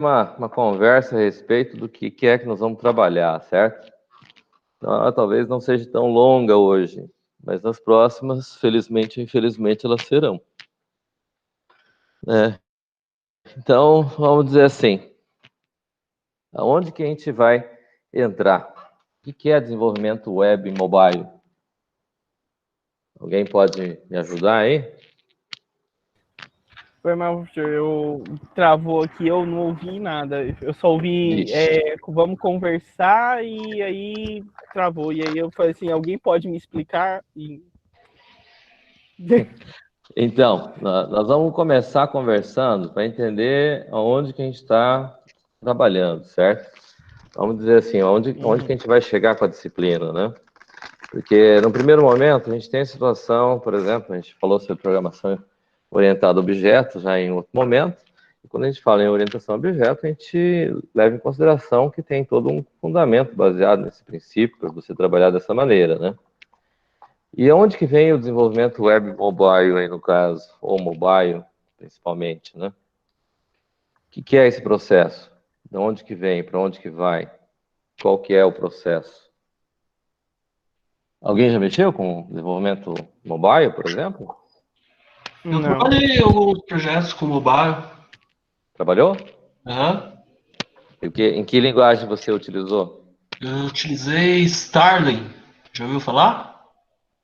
uma conversa a respeito do que é que nós vamos trabalhar, certo? Então, ela talvez não seja tão longa hoje, mas nas próximas, felizmente ou infelizmente, elas serão. Então, vamos dizer assim, aonde que a gente vai entrar? O que é desenvolvimento web e mobile? Alguém pode me ajudar aí? Foi mal, professor, eu travou aqui, eu não ouvi nada. Eu só ouvi, vamos conversar, e aí travou. E aí eu falei assim, alguém pode me explicar? Então, nós vamos começar conversando para entender aonde que a gente está trabalhando, certo? Vamos dizer assim, onde que a gente vai chegar com a disciplina, né? Porque no primeiro momento a gente tem a situação, por exemplo, a gente falou sobre programação orientada a objetos já em outro momento, e quando a gente fala em orientação a objeto, a gente leva em consideração que tem todo um fundamento baseado nesse princípio para você trabalhar dessa maneira, né? E onde que vem o desenvolvimento web mobile aí no caso, ou mobile principalmente, né? O que é esse processo? De onde que vem? Para onde que vai? Qual que é o processo? Alguém já mexeu com desenvolvimento mobile, por exemplo? Eu Não. trabalhei em alguns projetos com mobile. Trabalhou? Aham. Em que linguagem você utilizou? Eu utilizei Starling. Já ouviu falar?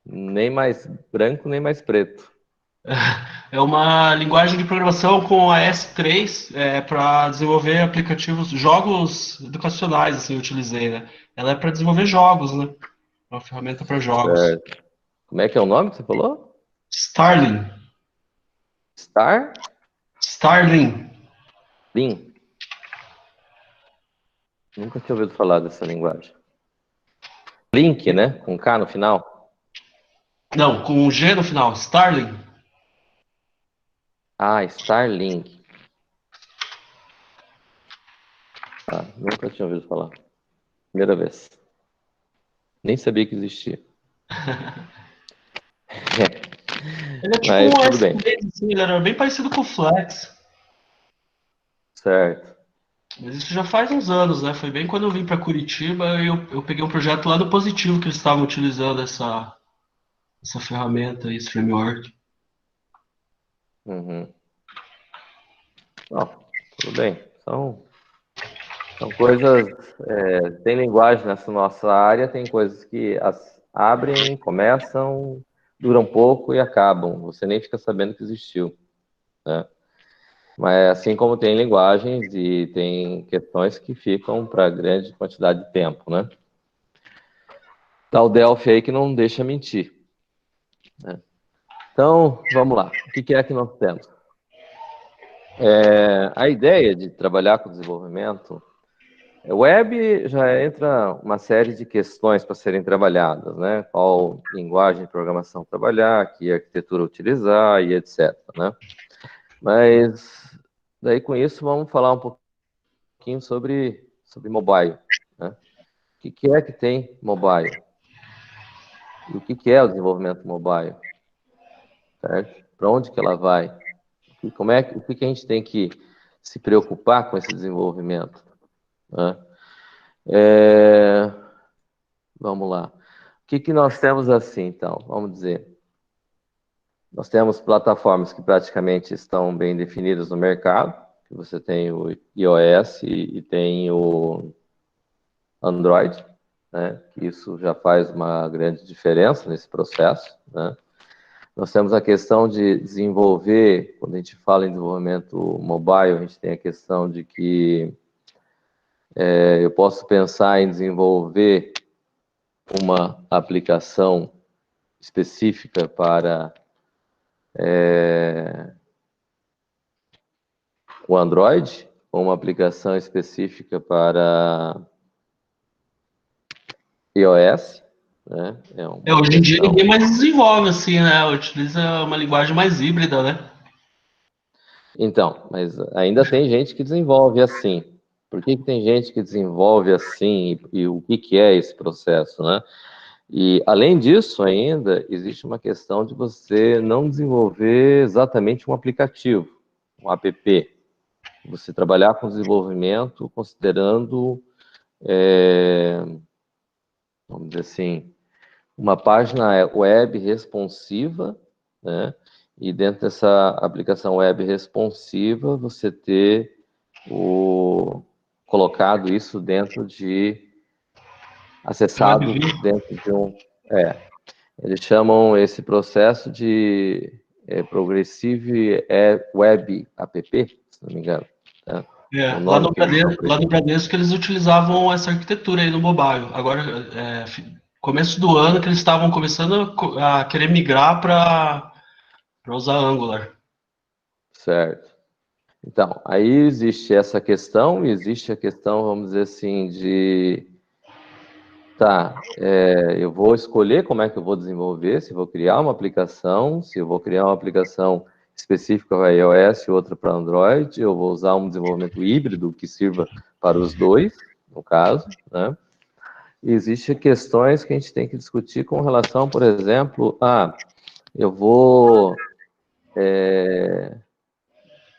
Nem mais branco, nem mais preto. É uma linguagem de programação com a S3 para desenvolver aplicativos, jogos educacionais, assim, eu utilizei, né? Ela é para desenvolver jogos, né? É uma ferramenta para jogos. Certo. Como é que é o nome que você falou? Starling. Starling. Starling? Nunca tinha ouvido falar dessa linguagem. Link, né? Com K no final. Não, com um G no final. Starling. Ah, Starlink. Ah, nunca tinha ouvido falar. Primeira vez. Nem sabia que existia. Ele é tipo Mas um tudo bem. S3, assim, ele era bem parecido com o Flex. Certo. Mas isso já faz uns anos, né? Foi bem quando eu vim para Curitiba e eu peguei um projeto lá do Positivo que eles estavam utilizando essa ferramenta, esse framework. Uhum. Não, tudo bem. São coisas. Tem linguagem nessa nossa área, tem coisas que abrem, começam, duram pouco e acabam. Você nem fica sabendo que existiu, né? Mas assim como tem linguagens e tem questões que ficam para grande quantidade de tempo, né? Tá o Delphi aí que não deixa mentir, né? Então, vamos lá. O que é que nós temos? A ideia de trabalhar com desenvolvimento web já entra uma série de questões para serem trabalhadas, né? Qual linguagem de programação trabalhar, que arquitetura utilizar e etc, né? Mas daí com isso vamos falar um pouquinho sobre mobile, né? O que é que tem mobile? E o que é o desenvolvimento mobile? Certo? Para onde que ela vai? O que a gente tem que se preocupar com esse desenvolvimento, né? Vamos lá. O que nós temos assim, então? Vamos dizer. Nós temos plataformas que praticamente estão bem definidas no mercado. Você tem o iOS e tem o Android, né? Isso já faz uma grande diferença nesse processo, né? Nós temos a questão de desenvolver, quando a gente fala em desenvolvimento mobile, a gente tem a questão de que eu posso pensar em desenvolver uma aplicação específica para o Android, ou uma aplicação específica para iOS, né? Uma Hoje em dia questão. ninguém mais desenvolve assim, né? Utiliza uma linguagem mais híbrida, né? Então, mas ainda tem gente que desenvolve assim. Por que tem gente que desenvolve assim e o que é esse processo, né? E, além disso, ainda existe uma questão de você não desenvolver exatamente um aplicativo, um app, você trabalhar com desenvolvimento considerando, vamos dizer assim, uma página web responsiva, né? E dentro dessa aplicação web responsiva, você ter colocado isso dentro de acessado dentro de um... eles chamam esse processo de Progressive Web App, se não me engano. Tá? Lá no Bradesco eles utilizavam essa arquitetura aí no mobile. Agora, começo do ano que eles estavam começando a querer migrar para usar Angular. Certo. Então, aí existe essa questão, e existe a questão, vamos dizer assim, de... Tá, eu vou escolher como é que eu vou desenvolver, se eu vou criar uma aplicação, se eu vou criar uma aplicação específica para iOS e outra para Android, eu vou usar um desenvolvimento híbrido que sirva para os dois, no caso, né? E existem questões que a gente tem que discutir com relação, por exemplo, eu vou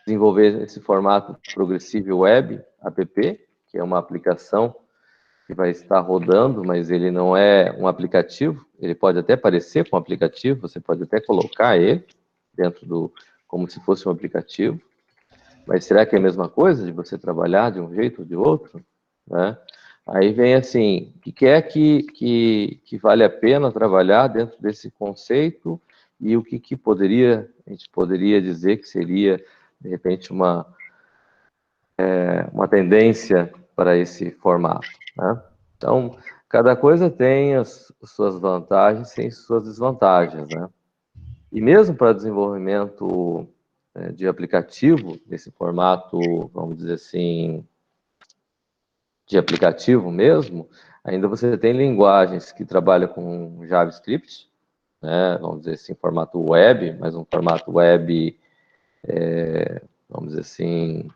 desenvolver esse formato Progressive Web App, que é uma aplicação que vai estar rodando, mas ele não é um aplicativo, ele pode até parecer com um aplicativo, você pode até colocar ele dentro como se fosse um aplicativo, mas será que é a mesma coisa de você trabalhar de um jeito ou de outro? Né? Aí vem assim, o que é que vale a pena trabalhar dentro desse conceito e o que a gente poderia dizer que seria, de repente, uma tendência para esse formato, né? Então, cada coisa tem as suas vantagens e suas desvantagens, né? E mesmo para desenvolvimento de aplicativo, nesse formato, vamos dizer assim, de aplicativo mesmo, ainda você tem linguagens que trabalham com JavaScript, né? Vamos dizer assim, formato web, mas um formato web, vamos dizer assim,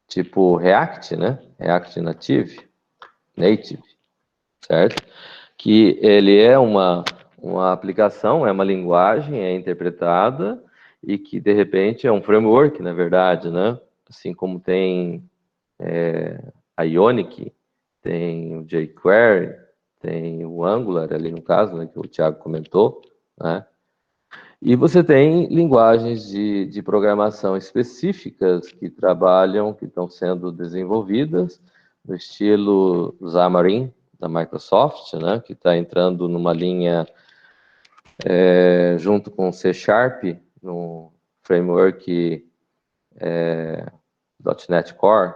tipo React, né? React Native, certo? Que ele é uma aplicação, é uma linguagem, é interpretada e que, de repente, é um framework, na verdade, né? Assim como tem a Ionic, tem o jQuery, tem o Angular, ali no caso, né, que o Thiago comentou, né? E você tem linguagens de programação específicas que estão sendo desenvolvidas no estilo Xamarin, da Microsoft, né, que está entrando numa linha junto com C Sharp, no framework .NET Core,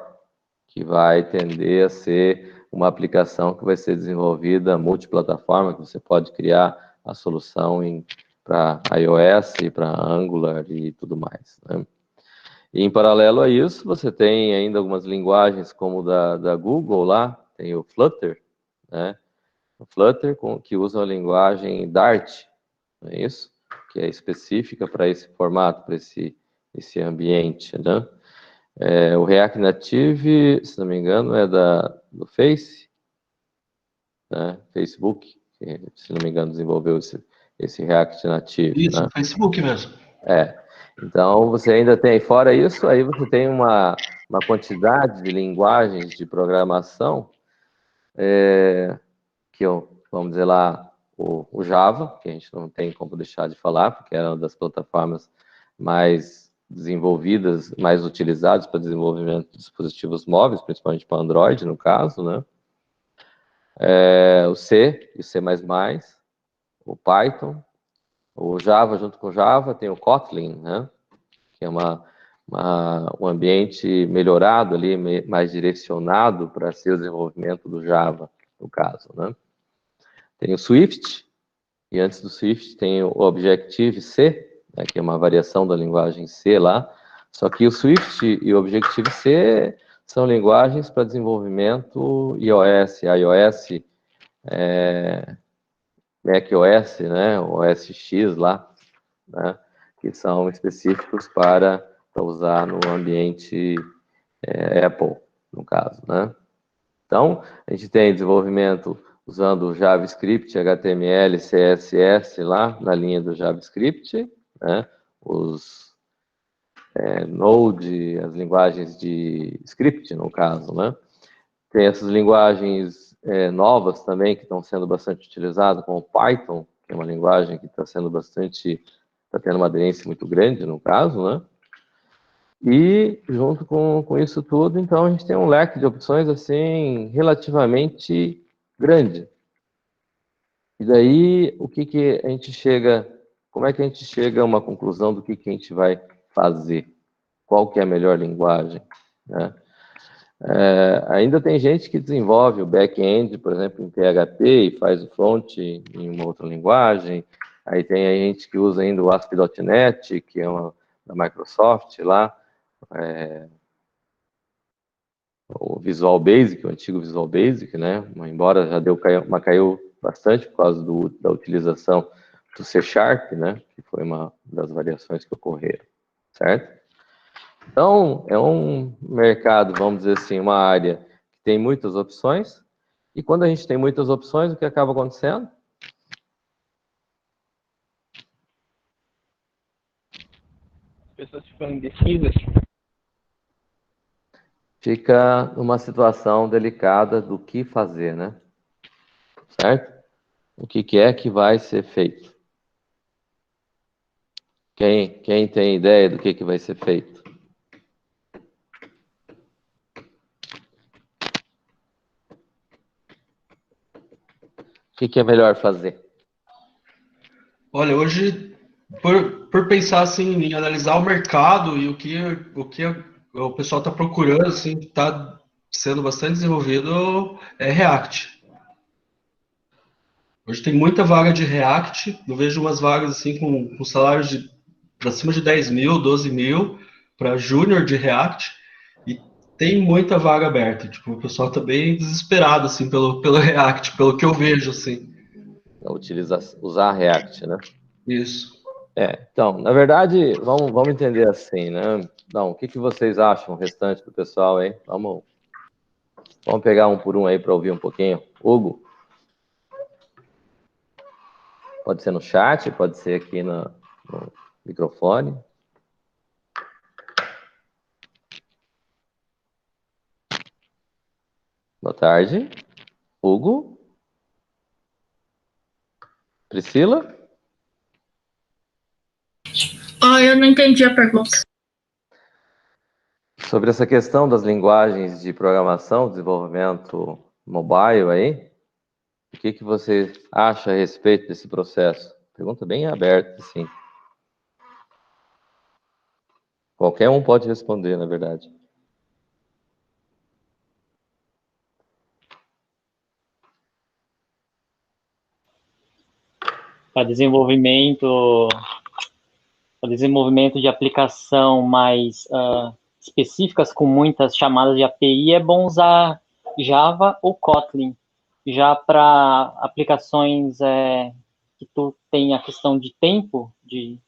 que vai tender a ser uma aplicação que vai ser desenvolvida multiplataforma, que você pode criar a solução para iOS, para Angular e tudo mais, né? E em paralelo a isso, você tem ainda algumas linguagens como da Google lá, tem o Flutter, né? O Flutter que usa a linguagem Dart, não é isso? Que é específica para esse formato, para esse ambiente, né? O React Native, se não me engano, é do Face, né? Facebook, que, se não me engano, desenvolveu esse React Native. Isso, né? Facebook mesmo. Então, você ainda tem, fora isso, aí você tem uma quantidade de linguagens de programação vamos dizer lá, o Java, que a gente não tem como deixar de falar, porque é uma das plataformas mais desenvolvidas, mais utilizadas para desenvolvimento de dispositivos móveis, principalmente para Android, no caso, né? O C e o C++, o Python, o Java, junto com o Java, tem o Kotlin, né? Que é um ambiente melhorado ali, mais direcionado para ser o desenvolvimento do Java, no caso, né? Tem o Swift, e antes do Swift tem o Objective-C, né, que é uma variação da linguagem C lá, só que o Swift e o Objective-C são linguagens para desenvolvimento iOS, macOS, né, OS X lá, né, que são específicos para usar no ambiente Apple, no caso, né. Então, a gente tem desenvolvimento usando JavaScript, HTML, CSS lá na linha do JavaScript, né? Node, as linguagens de script, no caso, né? Tem essas linguagens novas também, que estão sendo bastante utilizadas, como o Python, que é uma linguagem que está sendo está tendo uma aderência muito grande, no caso, né? E, junto com isso tudo, então, a gente tem um leque de opções, assim, relativamente grande. E daí, o que a gente chega, como é que a gente chega a uma conclusão do que a gente vai fazer? Qual que é a melhor linguagem, né? Ainda tem gente que desenvolve o back-end, por exemplo, em PHP e faz o front em uma outra linguagem. Aí tem a gente que usa ainda o ASP.NET, que é uma da Microsoft lá, o Visual Basic, o antigo Visual Basic, né? Embora já caiu bastante por causa da utilização do C Sharp, né? Que foi uma das variações que ocorreram, certo? Então, é um mercado, vamos dizer assim, uma área que tem muitas opções, e quando a gente tem muitas opções, o que acaba acontecendo? As pessoas ficam indecisas. Fica numa situação delicada do que fazer, né? Certo? O que é que vai ser feito? Quem tem ideia do que vai ser feito? O que é melhor fazer? Olha, hoje, por pensar assim, em analisar o mercado e o que o pessoal está procurando, assim, está sendo bastante desenvolvido, é React. Hoje tem muita vaga de React, eu vejo umas vagas assim com salários de para cima de 10 mil, 12 mil para júnior de React, e tem muita vaga aberta. Tipo, o pessoal tá bem desesperado assim pelo React, pelo que eu vejo assim. Usar React, né? Isso. Então, na verdade, vamos entender assim, né? Não, o que vocês acham, o restante do pessoal, hein? Vamos pegar um por um aí para ouvir um pouquinho. Hugo, pode ser no chat, pode ser aqui no microfone. Boa tarde. Hugo? Priscila? Eu não entendi a pergunta. Sobre essa questão das linguagens de programação, desenvolvimento mobile aí, o que você acha a respeito desse processo? Pergunta bem aberta, sim. Qualquer um pode responder, na verdade. Para desenvolvimento de aplicação mais específicas com muitas chamadas de API, é bom usar Java ou Kotlin. Já para aplicações que tu tem a questão de tempo, de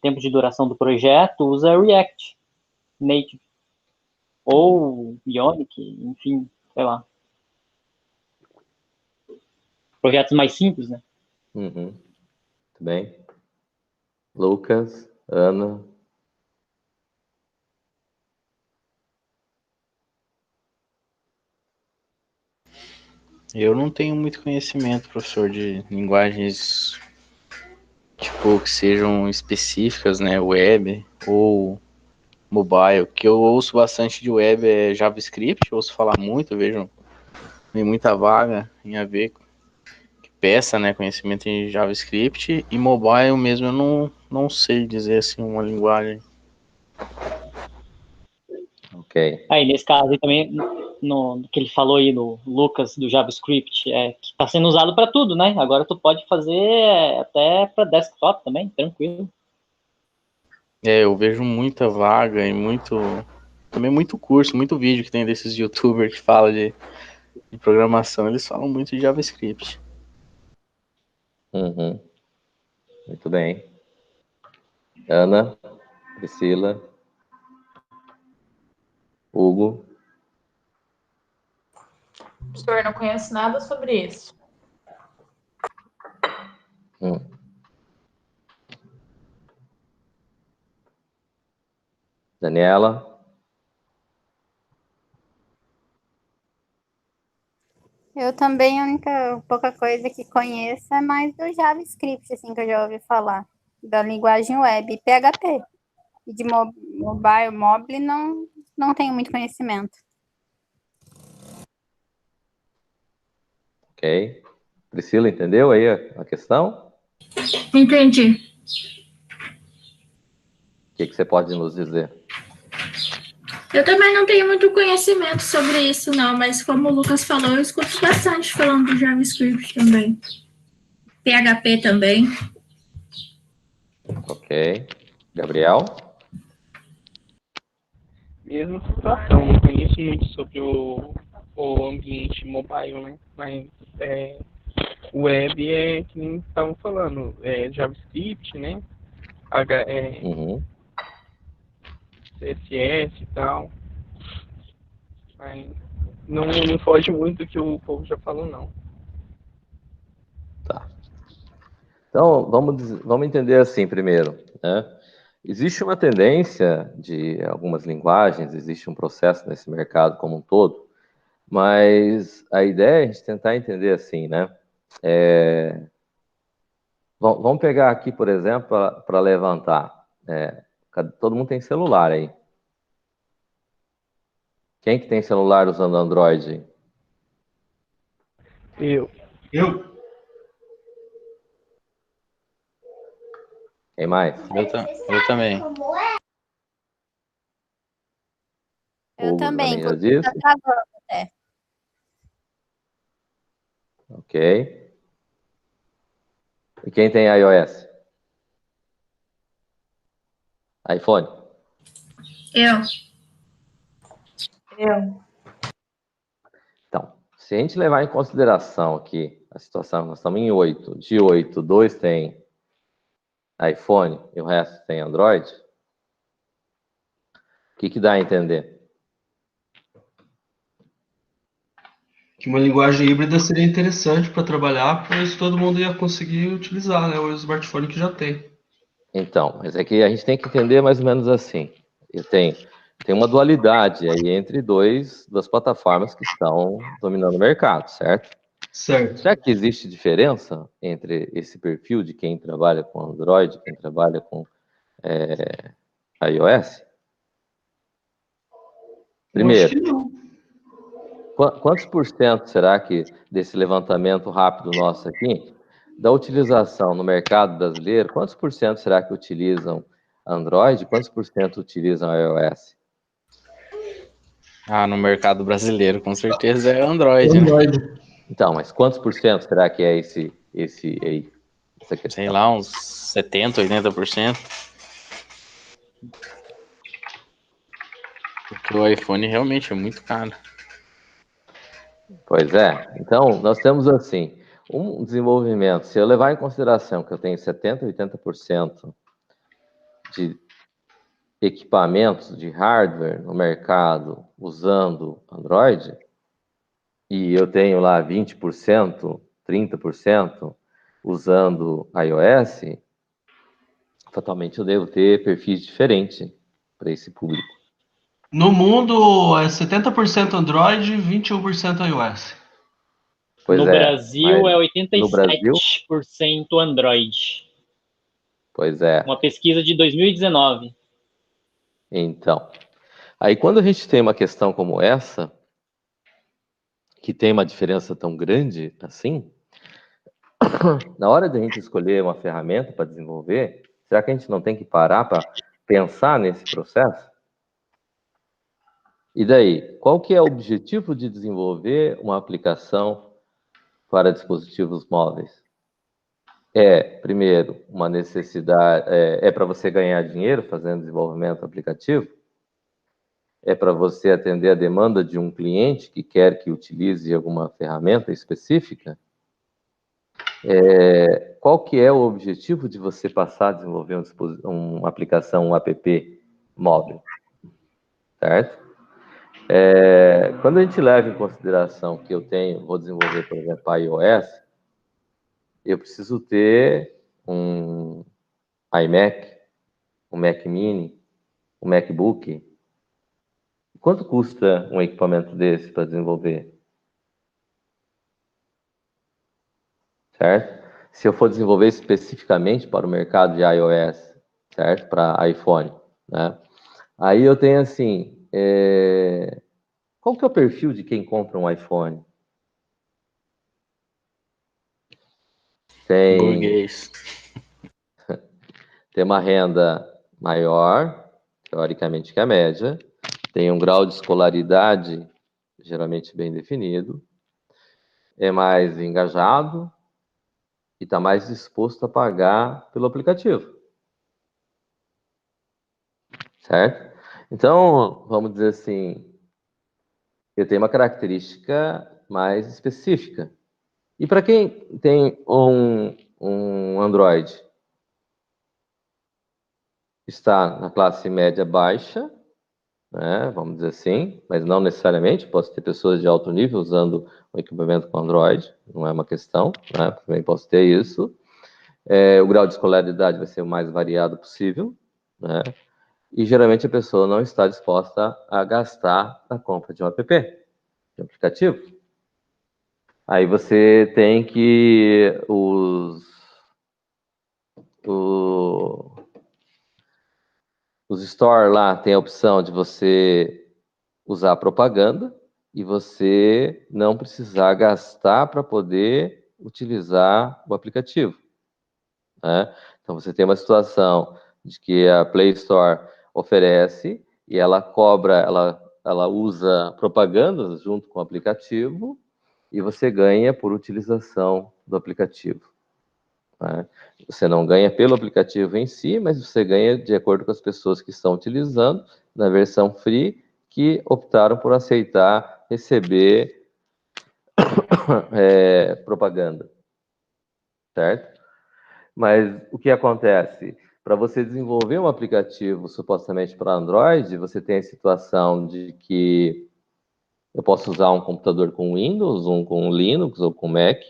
tempo de duração do projeto, usa React Native ou Ionic, enfim, sei lá. Projetos mais simples, né? Muito bem. Lucas, Ana. Eu não tenho muito conhecimento, professor, de linguagens tipo que sejam específicas, né, web ou mobile. O que eu ouço bastante de web é JavaScript, eu ouço falar muito, eu vejo tem muita vaga em AV que peça, né, conhecimento em JavaScript, e mobile mesmo eu não sei dizer assim uma linguagem. Ok. Aí, nesse caso aí também, no que ele falou aí no Lucas do JavaScript, que está sendo usado para tudo, né? Agora tu pode fazer até para desktop também, tranquilo. Eu vejo muita vaga e também muito curso, muito vídeo que tem desses youtubers que falam de programação, eles falam muito de JavaScript. Muito bem. Ana, Priscila, Hugo. Professor, não conheço nada sobre isso. Daniela? Eu também, a única pouca coisa que conheço é mais do JavaScript, assim, que eu já ouvi falar, da linguagem web, PHP. E de mobile, não tenho muito conhecimento. Ok. Priscila, entendeu aí a questão? Entendi. O que você pode nos dizer? Eu também não tenho muito conhecimento sobre isso, não, mas como o Lucas falou, eu escuto bastante falando do JavaScript também. PHP também. Ok. Gabriel? Mesma situação, não conheço muito sobre o ambiente mobile, né? Mas o web é que nem estavam falando, JavaScript, né? Uhum. CSS e tal. Mas não foge muito do que o povo já falou, não. Tá. Então, vamos entender assim primeiro, né? Existe uma tendência de algumas linguagens, existe um processo nesse mercado como um todo, mas a ideia é a gente tentar entender assim, né? Vamos pegar aqui, por exemplo, para levantar. Todo mundo tem celular aí. Quem que tem celular usando Android? Eu. Quem mais? Eu também. Eu Hugo também, também já inclusive, tá disse. travando até. Ok. E quem tem iOS? iPhone? Eu. Então, se a gente levar em consideração aqui a situação, nós estamos em 8. De 8, 2 tem iPhone e o resto tem Android. O que dá a entender? Que uma linguagem híbrida seria interessante para trabalhar, pois todo mundo ia conseguir utilizar, né, o smartphone que já tem. Então, mas é que a gente tem que entender mais ou menos assim. E tem uma dualidade aí entre duas plataformas que estão dominando o mercado, certo? Certo. Será que existe diferença entre esse perfil de quem trabalha com Android, quem trabalha com iOS? Eu acho que Primeiro, não. quantos por cento será que desse levantamento rápido nosso aqui, da utilização no mercado brasileiro, quantos por cento será que utilizam Android, quantos por cento utilizam iOS? Ah, no mercado brasileiro, com certeza é Android, né? Então, mas quantos por cento será que é essa questão? Sei lá, uns 70%, 80%. Porque o iPhone realmente é muito caro. Pois é. Então, nós temos assim, um desenvolvimento, se eu levar em consideração que eu tenho 70%, 80% de equipamentos de hardware no mercado usando Android, e eu tenho lá 20%, 30% usando iOS, fatalmente eu devo ter perfis diferentes para esse público. No mundo é 70% Android e 21% iOS. Pois No é, Brasil mas é no Brasil, 87% Android. pois é. Uma pesquisa de 2019. Então, aí quando a gente tem uma questão como essa, que tem uma diferença tão grande assim, na hora de a gente escolher uma ferramenta para desenvolver, será que a gente não tem que parar para pensar nesse processo? E daí, qual que é o objetivo de desenvolver uma aplicação para dispositivos móveis? Primeiro, uma necessidade, para você ganhar dinheiro fazendo desenvolvimento aplicativo? É para você atender a demanda de um cliente que quer que utilize alguma ferramenta específica? Qual que é o objetivo de você passar a desenvolver uma aplicação, um app móvel? Certo? Quando a gente leva em consideração que vou desenvolver, por exemplo, iOS, eu preciso ter um iMac, um Mac Mini, um MacBook, quanto custa um equipamento desse para desenvolver? Certo? Se eu for desenvolver especificamente para o mercado de iOS, certo? Para iPhone, né? Aí eu tenho assim, qual que é o perfil de quem compra um iPhone? Burguês. Tem uma renda maior, teoricamente, que a média, tem um grau de escolaridade geralmente bem definido, é mais engajado e está mais disposto a pagar pelo aplicativo. Certo? Então, vamos dizer assim, eu tenho uma característica mais específica. E para quem tem um Android, está na classe média baixa, né, vamos dizer assim, mas não necessariamente, posso ter pessoas de alto nível usando um equipamento com Android, não é uma questão, né, também posso ter isso. O grau de escolaridade vai ser o mais variado possível, né, e geralmente a pessoa não está disposta a gastar na compra de um app, de um aplicativo. Aí você tem que os store lá tem a opção de você usar propaganda e você não precisar gastar para poder utilizar o aplicativo, né? Então você tem uma situação de que a Play Store oferece e ela cobra, ela usa propagandas junto com o aplicativo e você ganha por utilização do aplicativo, né? Você não ganha pelo aplicativo em si, mas você ganha de acordo com as pessoas que estão utilizando na versão free, que optaram por aceitar receber propaganda, certo? Mas o que acontece? Para você desenvolver um aplicativo supostamente para Android, você tem a situação de que eu posso usar um computador com Windows, um com Linux ou com Mac,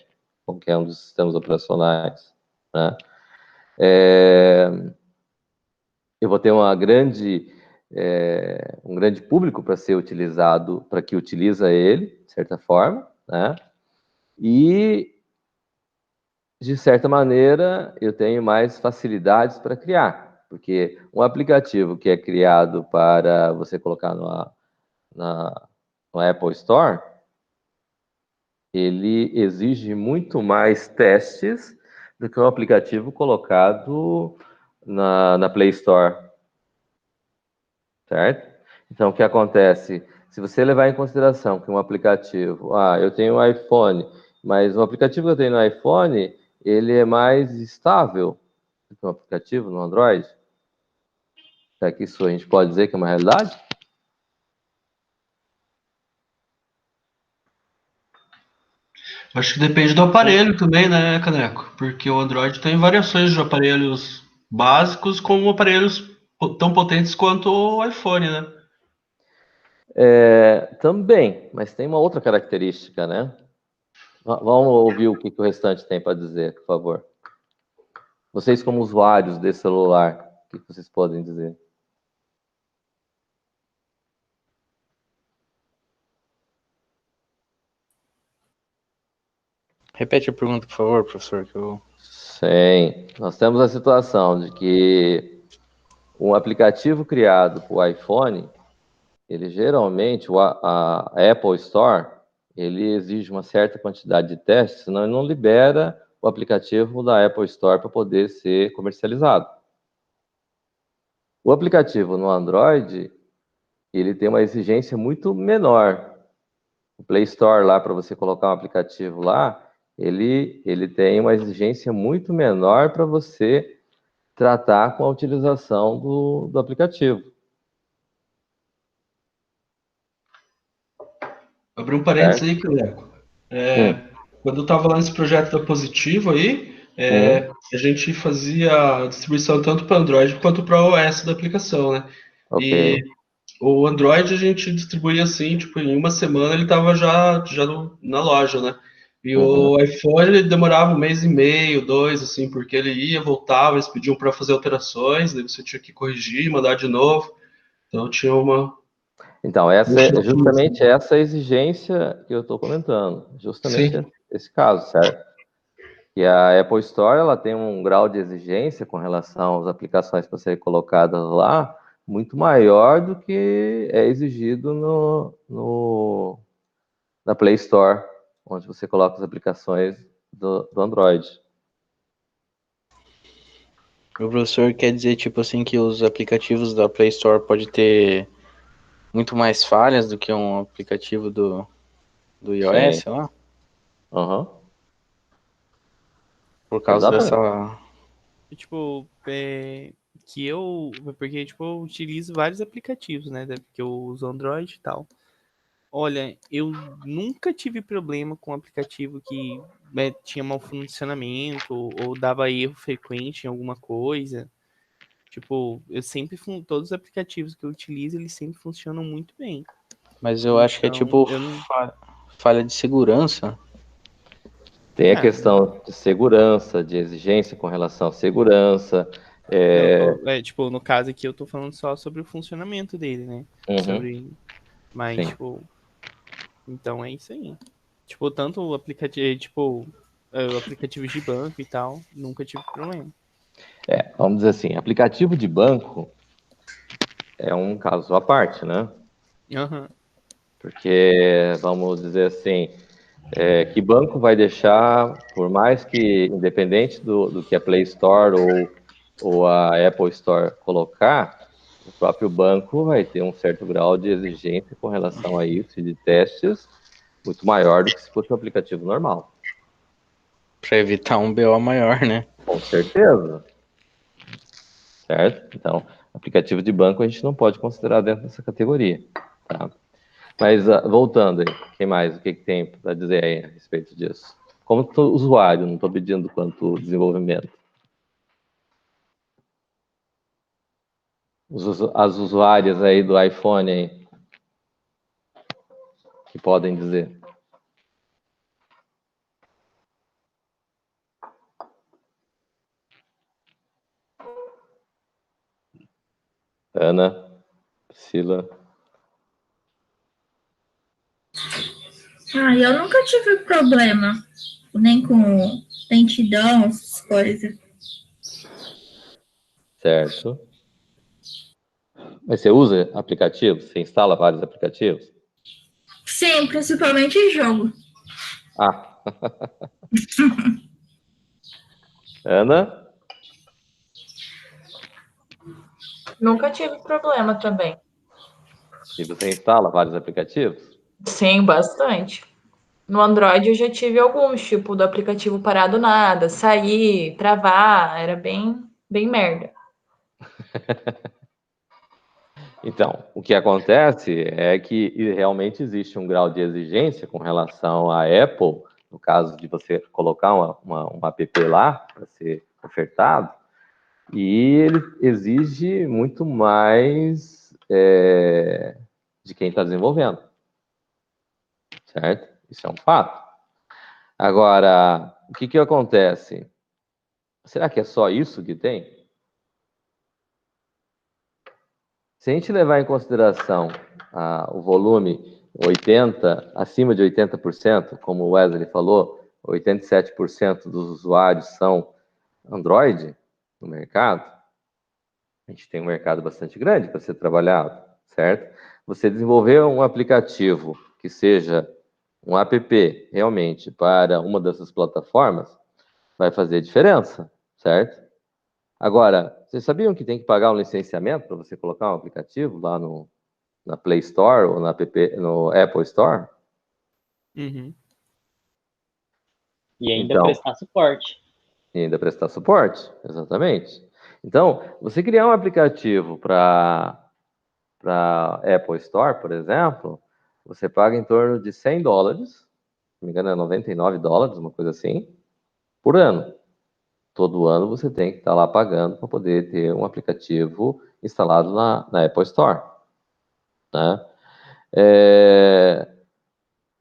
qualquer um dos sistemas operacionais, né? Eu vou ter um grande público para ser utilizado, para que utiliza ele, de certa forma, né? E, de certa maneira, eu tenho mais facilidades para criar, porque um aplicativo que é criado para você colocar no Apple Store, ele exige muito mais testes do que um aplicativo colocado na Play Store, certo? Então, o que acontece? Se você levar em consideração que um aplicativo, eu tenho um iPhone, mas o aplicativo que eu tenho no iPhone, ele é mais estável do que um aplicativo no Android? Será que isso a gente pode dizer que é uma realidade? Acho que depende do aparelho também, né, Caneco? Porque o Android tem variações de aparelhos básicos como aparelhos tão potentes quanto o iPhone, né? Também, mas tem uma outra característica, né? Vamos ouvir o que o restante tem para dizer, por favor. Vocês, como usuários desse celular, o que vocês podem dizer? Repete a pergunta, por favor, professor, que eu... Sim, nós temos a situação de que um aplicativo criado para o iPhone, ele geralmente, a Apple Store, ele exige uma certa quantidade de testes, senão ele não libera o aplicativo da Apple Store para poder ser comercializado. O aplicativo no Android, ele tem uma exigência muito menor. O Play Store lá, para você colocar um aplicativo lá, ele tem uma exigência muito menor para você tratar com a utilização do aplicativo. Abri um parênteses aí, Caneco. Quando eu estava lá nesse projeto da Positivo aí, a gente fazia a distribuição tanto para Android quanto para OS da aplicação, né? Ok. E o Android a gente distribuía assim, tipo, em uma semana ele estava já na loja, né? E o iPhone ele demorava 1,5 mês, 2, assim, porque ele ia, voltava, eles pediam para fazer alterações, daí você tinha que corrigir, mandar de novo. Então tinha uma. Então, essa é justamente essa exigência que eu estou comentando. Justamente Sim. esse caso, certo? E a Apple Store, ela tem um grau de exigência com relação às aplicações para serem colocadas lá, muito maior do que é exigido na Play Store, onde você coloca as aplicações do Android. O professor quer dizer, tipo assim, que os aplicativos da Play Store pode ter muito mais falhas do que um aplicativo do iOS, Sim. lá? Uhum. Por causa Exatamente. dessa... Tipo, porque, tipo, eu utilizo vários aplicativos, né? Porque eu uso Android e tal. Olha, eu nunca tive problema com aplicativo que tinha mau funcionamento ou dava erro frequente em alguma coisa. Tipo, todos os aplicativos que eu utilizo, eles sempre funcionam muito bem. Mas eu acho que é Então, tipo eu não... falha de segurança. Tem a Ah, questão de segurança, de exigência com relação à segurança. tipo, no caso aqui eu tô falando só sobre o funcionamento dele, né? Uhum, Mas, sim. tipo, então é isso aí. Tipo, tanto o aplicativo, tipo, aplicativos de banco e tal, nunca tive problema. Vamos dizer assim, aplicativo de banco é um caso à parte, né? Aham. Porque, vamos dizer assim, que banco vai deixar, por mais que, independente do que a Play Store ou a Apple Store colocar, o próprio banco vai ter um certo grau de exigência com relação a isso, e de testes, muito maior do que se fosse um aplicativo normal. Pra evitar um BO maior, né? Com certeza. Certo? Então, aplicativo de banco a gente não pode considerar dentro dessa categoria. Tá? Mas, voltando aí, quem mais? O que tem para dizer aí a respeito disso? Como usuário, não estou pedindo quanto desenvolvimento. As usuárias aí do iPhone aí, que podem dizer. Ana, Priscila. Eu nunca tive problema, nem com lentidão, essas coisas. Certo. Mas você usa aplicativos? Você instala vários aplicativos? Sim, principalmente em jogo. Ah. Ana? Nunca tive problema também. E você instala vários aplicativos? Sim, bastante. No Android eu já tive alguns, tipo do aplicativo parar do nada, sair, travar, era bem merda. Então, o que acontece é que realmente existe um grau de exigência com relação à Apple, no caso de você colocar um app lá para ser ofertado, e ele exige muito mais de quem está desenvolvendo, certo? Isso é um fato. Agora, o que acontece? Será que é só isso que tem? Se a gente levar em consideração o volume acima de 80%, como o Wesley falou, 87% dos usuários são Android no mercado, a gente tem um mercado bastante grande para ser trabalhado, certo? Você desenvolver um aplicativo que seja um app realmente para uma dessas plataformas vai fazer diferença, certo? Agora, vocês sabiam que tem que pagar um licenciamento para você colocar um aplicativo lá na Play Store ou no Apple Store? Uhum. E ainda Então, prestar suporte. e ainda prestar suporte, exatamente. Então, você criar um aplicativo para Apple Store, por exemplo, você paga em torno de $100, se não me engano é $99, uma coisa assim, por ano. Todo ano você tem que estar lá pagando para poder ter um aplicativo instalado na Apple Store, né?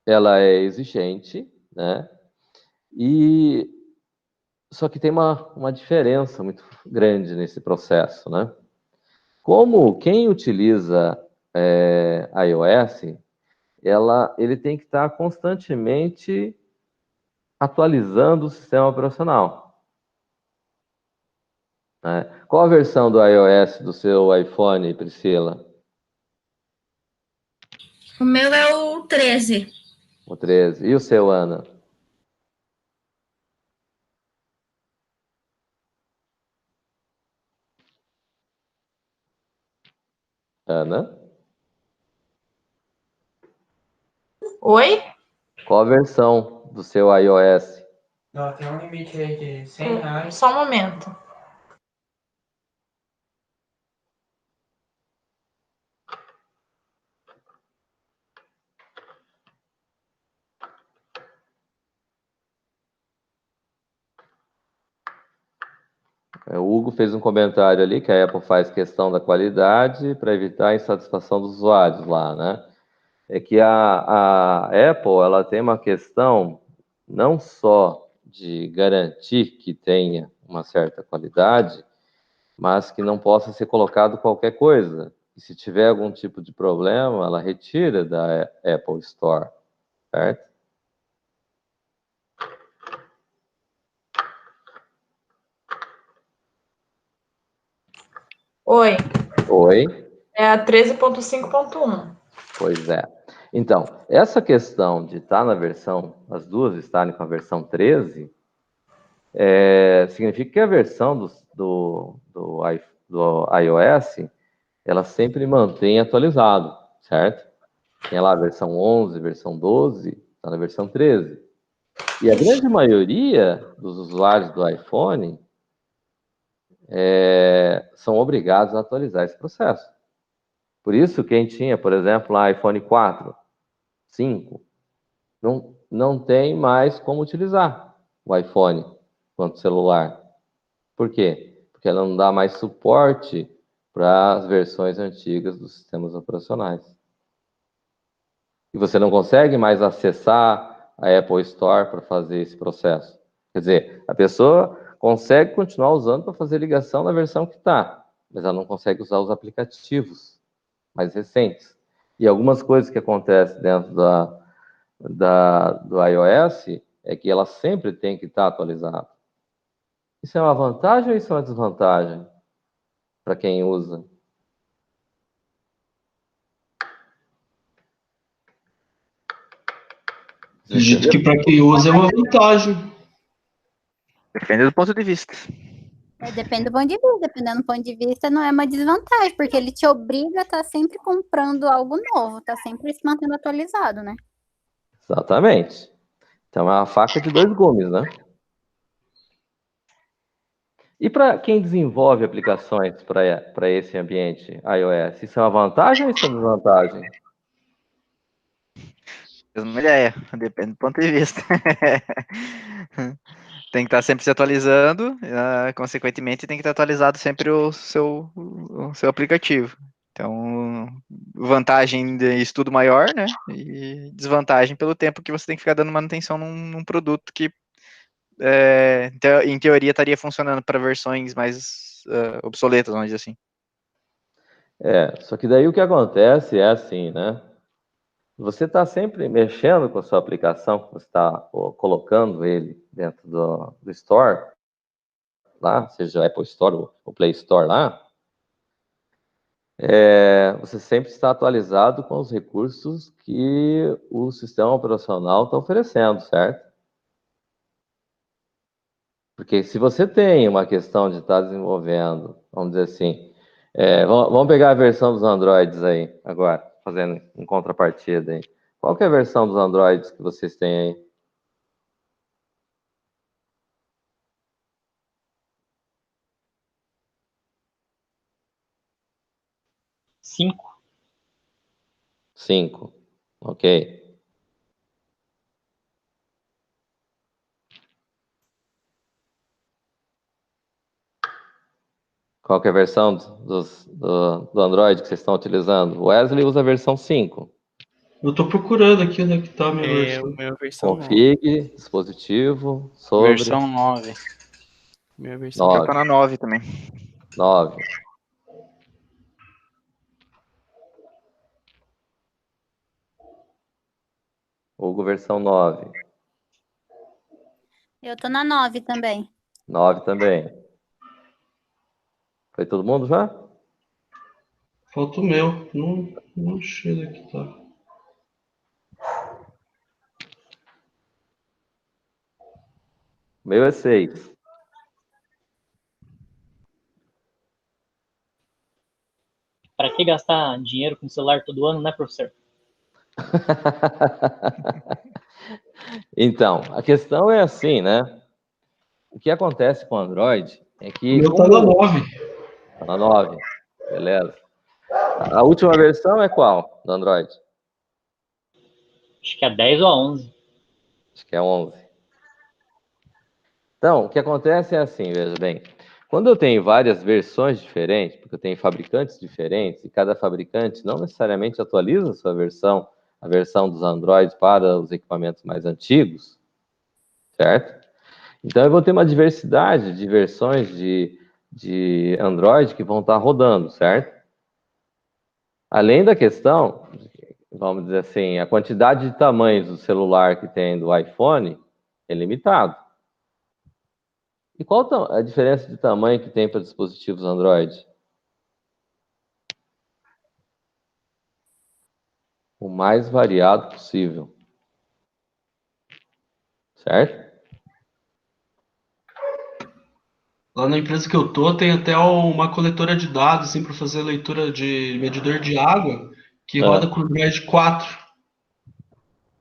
Ela é exigente, né? E só que tem uma diferença muito grande nesse processo, né? Como quem utiliza iOS, ele tem que estar constantemente atualizando o sistema operacional, né? Qual a versão do iOS do seu iPhone, Priscila? O meu é o 13. O 13. E o seu, Ana? Ana? Oi? Qual a versão do seu iOS? Não, tem um limite aí de R$100. Só um momento. O Hugo fez um comentário ali que a Apple faz questão da qualidade para evitar a insatisfação dos usuários lá, né? É que a Apple, ela tem uma questão não só de garantir que tenha uma certa qualidade, mas que não possa ser colocado qualquer coisa. E se tiver algum tipo de problema, ela retira da Apple Store, certo? Oi. Oi? É a 13.5.1. Pois é. Então, essa questão de estar na versão, as duas estarem com a versão 13, significa que a versão do iOS, ela sempre mantém atualizado, certo? Tem lá a versão 11, versão 12, está na versão 13. E a grande maioria dos usuários do iPhone são obrigados a atualizar esse processo. Por isso, quem tinha, por exemplo, lá iPhone 4, 5, não tem mais como utilizar o iPhone quanto celular. Por quê? Porque ela não dá mais suporte para as versões antigas dos sistemas operacionais. E você não consegue mais acessar a Apple Store para fazer esse processo. Quer dizer, a pessoa consegue continuar usando para fazer ligação na versão que está, mas ela não consegue usar os aplicativos mais recentes. E algumas coisas que acontecem dentro do iOS é que ela sempre tem que estar atualizada. Isso é uma vantagem ou isso é uma desvantagem para quem usa? Acredito que para quem usa é uma vantagem. Depende do ponto de vista. Depende do ponto de vista. Dependendo do ponto de vista, não é uma desvantagem, porque ele te obriga a estar sempre comprando algo novo, tá sempre se mantendo atualizado, né? Exatamente. Então é uma faca de dois gumes, né? E para quem desenvolve aplicações para esse ambiente iOS, isso é uma vantagem ou isso é uma desvantagem? Mesma ideia, depende do ponto de vista. Tem que estar sempre se atualizando, consequentemente tem que estar atualizado sempre o seu aplicativo. Então, vantagem de estudo maior, né? E desvantagem pelo tempo que você tem que ficar dando manutenção num produto que, em teoria, estaria funcionando para versões mais obsoletas, vamos dizer assim. Só que daí o que acontece é assim, né? Você está sempre mexendo com a sua aplicação, você está colocando ele dentro do Store, lá, seja o Apple Store ou o Play Store lá, você sempre está atualizado com os recursos que o sistema operacional está oferecendo, certo? Porque se você tem uma questão de estar desenvolvendo, vamos dizer assim, vamos pegar a versão dos Androids aí, agora, fazendo em contrapartida aí. Qual que é a versão dos Androids que vocês têm aí? 5. 5. Ok. Qual que é a versão do Android que vocês estão utilizando? O Wesley usa a versão 5. Eu tô procurando aqui onde é que tá a minha versão. Minha versão Config, dispositivo, sobre... Versão 9. Minha versão Já tá na 9 também. 9. Hugo, versão 9. Eu tô na 9 também. 9 também. Foi todo mundo já? Falta o meu. Não achei aqui, tá? O meu é 6. Para que gastar dinheiro com celular todo ano, né, professor? Então, a questão é assim, né? O que acontece com o Android é O que, meu tá na 9. Tá na 9, beleza. A última versão é qual do Android? Acho que é 10 ou a 11. Acho que é 11. Então, o que acontece é assim, veja bem. Quando eu tenho várias versões diferentes, porque eu tenho fabricantes diferentes, e cada fabricante não necessariamente atualiza a sua versão, a versão dos Androids para os equipamentos mais antigos, certo? Então, eu vou ter uma diversidade de versões de Android que vão estar rodando, certo? Além da questão, vamos dizer assim, a quantidade de tamanhos do celular que tem do iPhone é limitado. E qual a diferença de tamanho que tem para dispositivos Android? O mais variado possível. Certo? Lá na empresa que eu tô, tem até uma coletora de dados, assim, para fazer leitura de medidor de água, que roda com o Android 4.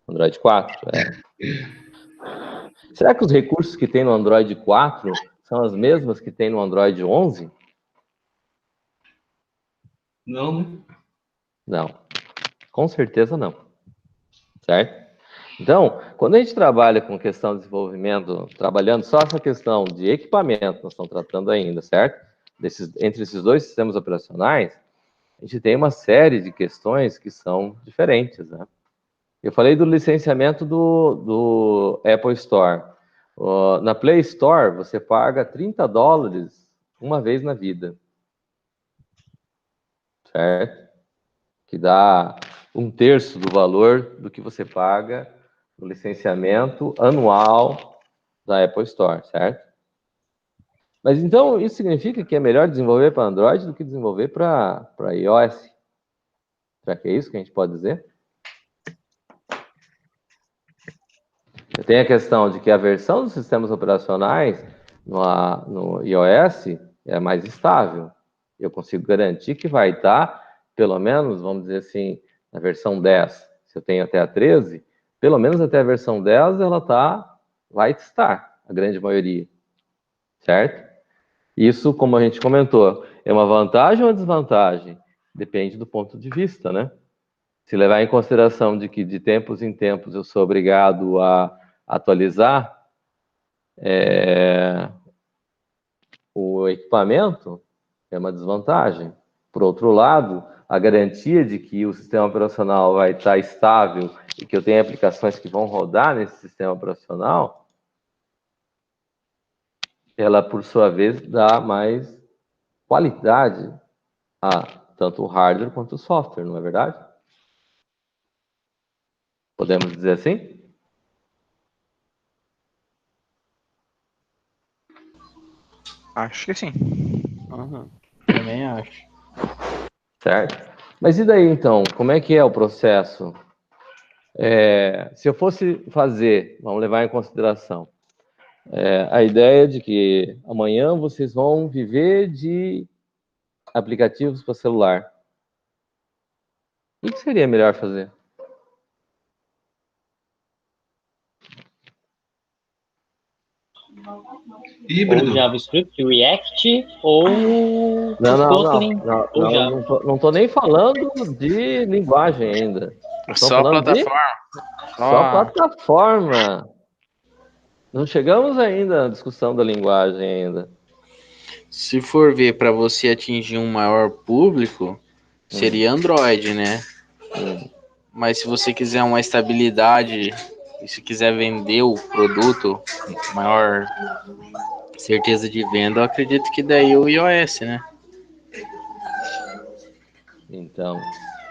Android 4, Será que os recursos que tem no Android 4 são as mesmas que tem no Android 11? Não, né? Não. Com certeza não. Certo? Então, quando a gente trabalha com questão de desenvolvimento, trabalhando só essa questão de equipamento, nós estamos tratando ainda, certo? Entre esses dois sistemas operacionais, a gente tem uma série de questões que são diferentes, né? Eu falei do licenciamento do Apple Store. Na Play Store, você paga $30 uma vez na vida. Certo? Que dá 1/3 do valor do que você paga no licenciamento anual da Apple Store, certo? Mas então, isso significa que é melhor desenvolver para Android do que desenvolver para iOS? Será que é isso que a gente pode dizer? Tem a questão de que a versão dos sistemas operacionais no iOS é mais estável. Eu consigo garantir que vai estar, pelo menos, vamos dizer assim, na versão 10. Se eu tenho até a 13, pelo menos até a versão 10 ela vai estar, a grande maioria. Certo? Isso, como a gente comentou, é uma vantagem ou uma desvantagem? Depende do ponto de vista, né? Se levar em consideração de que de tempos em tempos eu sou obrigado a atualizar o equipamento, é uma desvantagem. Por outro lado, a garantia de que o sistema operacional vai estar estável e que eu tenho aplicações que vão rodar nesse sistema operacional, ela, por sua vez, dá mais qualidade a tanto o hardware quanto o software, não é verdade? Podemos dizer assim? Acho que sim. Também acho. Certo? Mas e daí, então? Como é que é o processo? Se eu fosse fazer, vamos levar em consideração, a ideia de que amanhã vocês vão viver de aplicativos para celular. O que seria melhor fazer? Híbrido. Ou JavaScript, React, ou Kotlin, ou Java. Não tô nem falando de linguagem ainda. Só plataforma. Só plataforma. Não chegamos ainda à discussão da linguagem ainda. Se for ver para você atingir um maior público, seria Android, né? Mas se você quiser uma estabilidade e se quiser vender o produto, maior certeza de venda, eu acredito que daí o iOS, né? Então,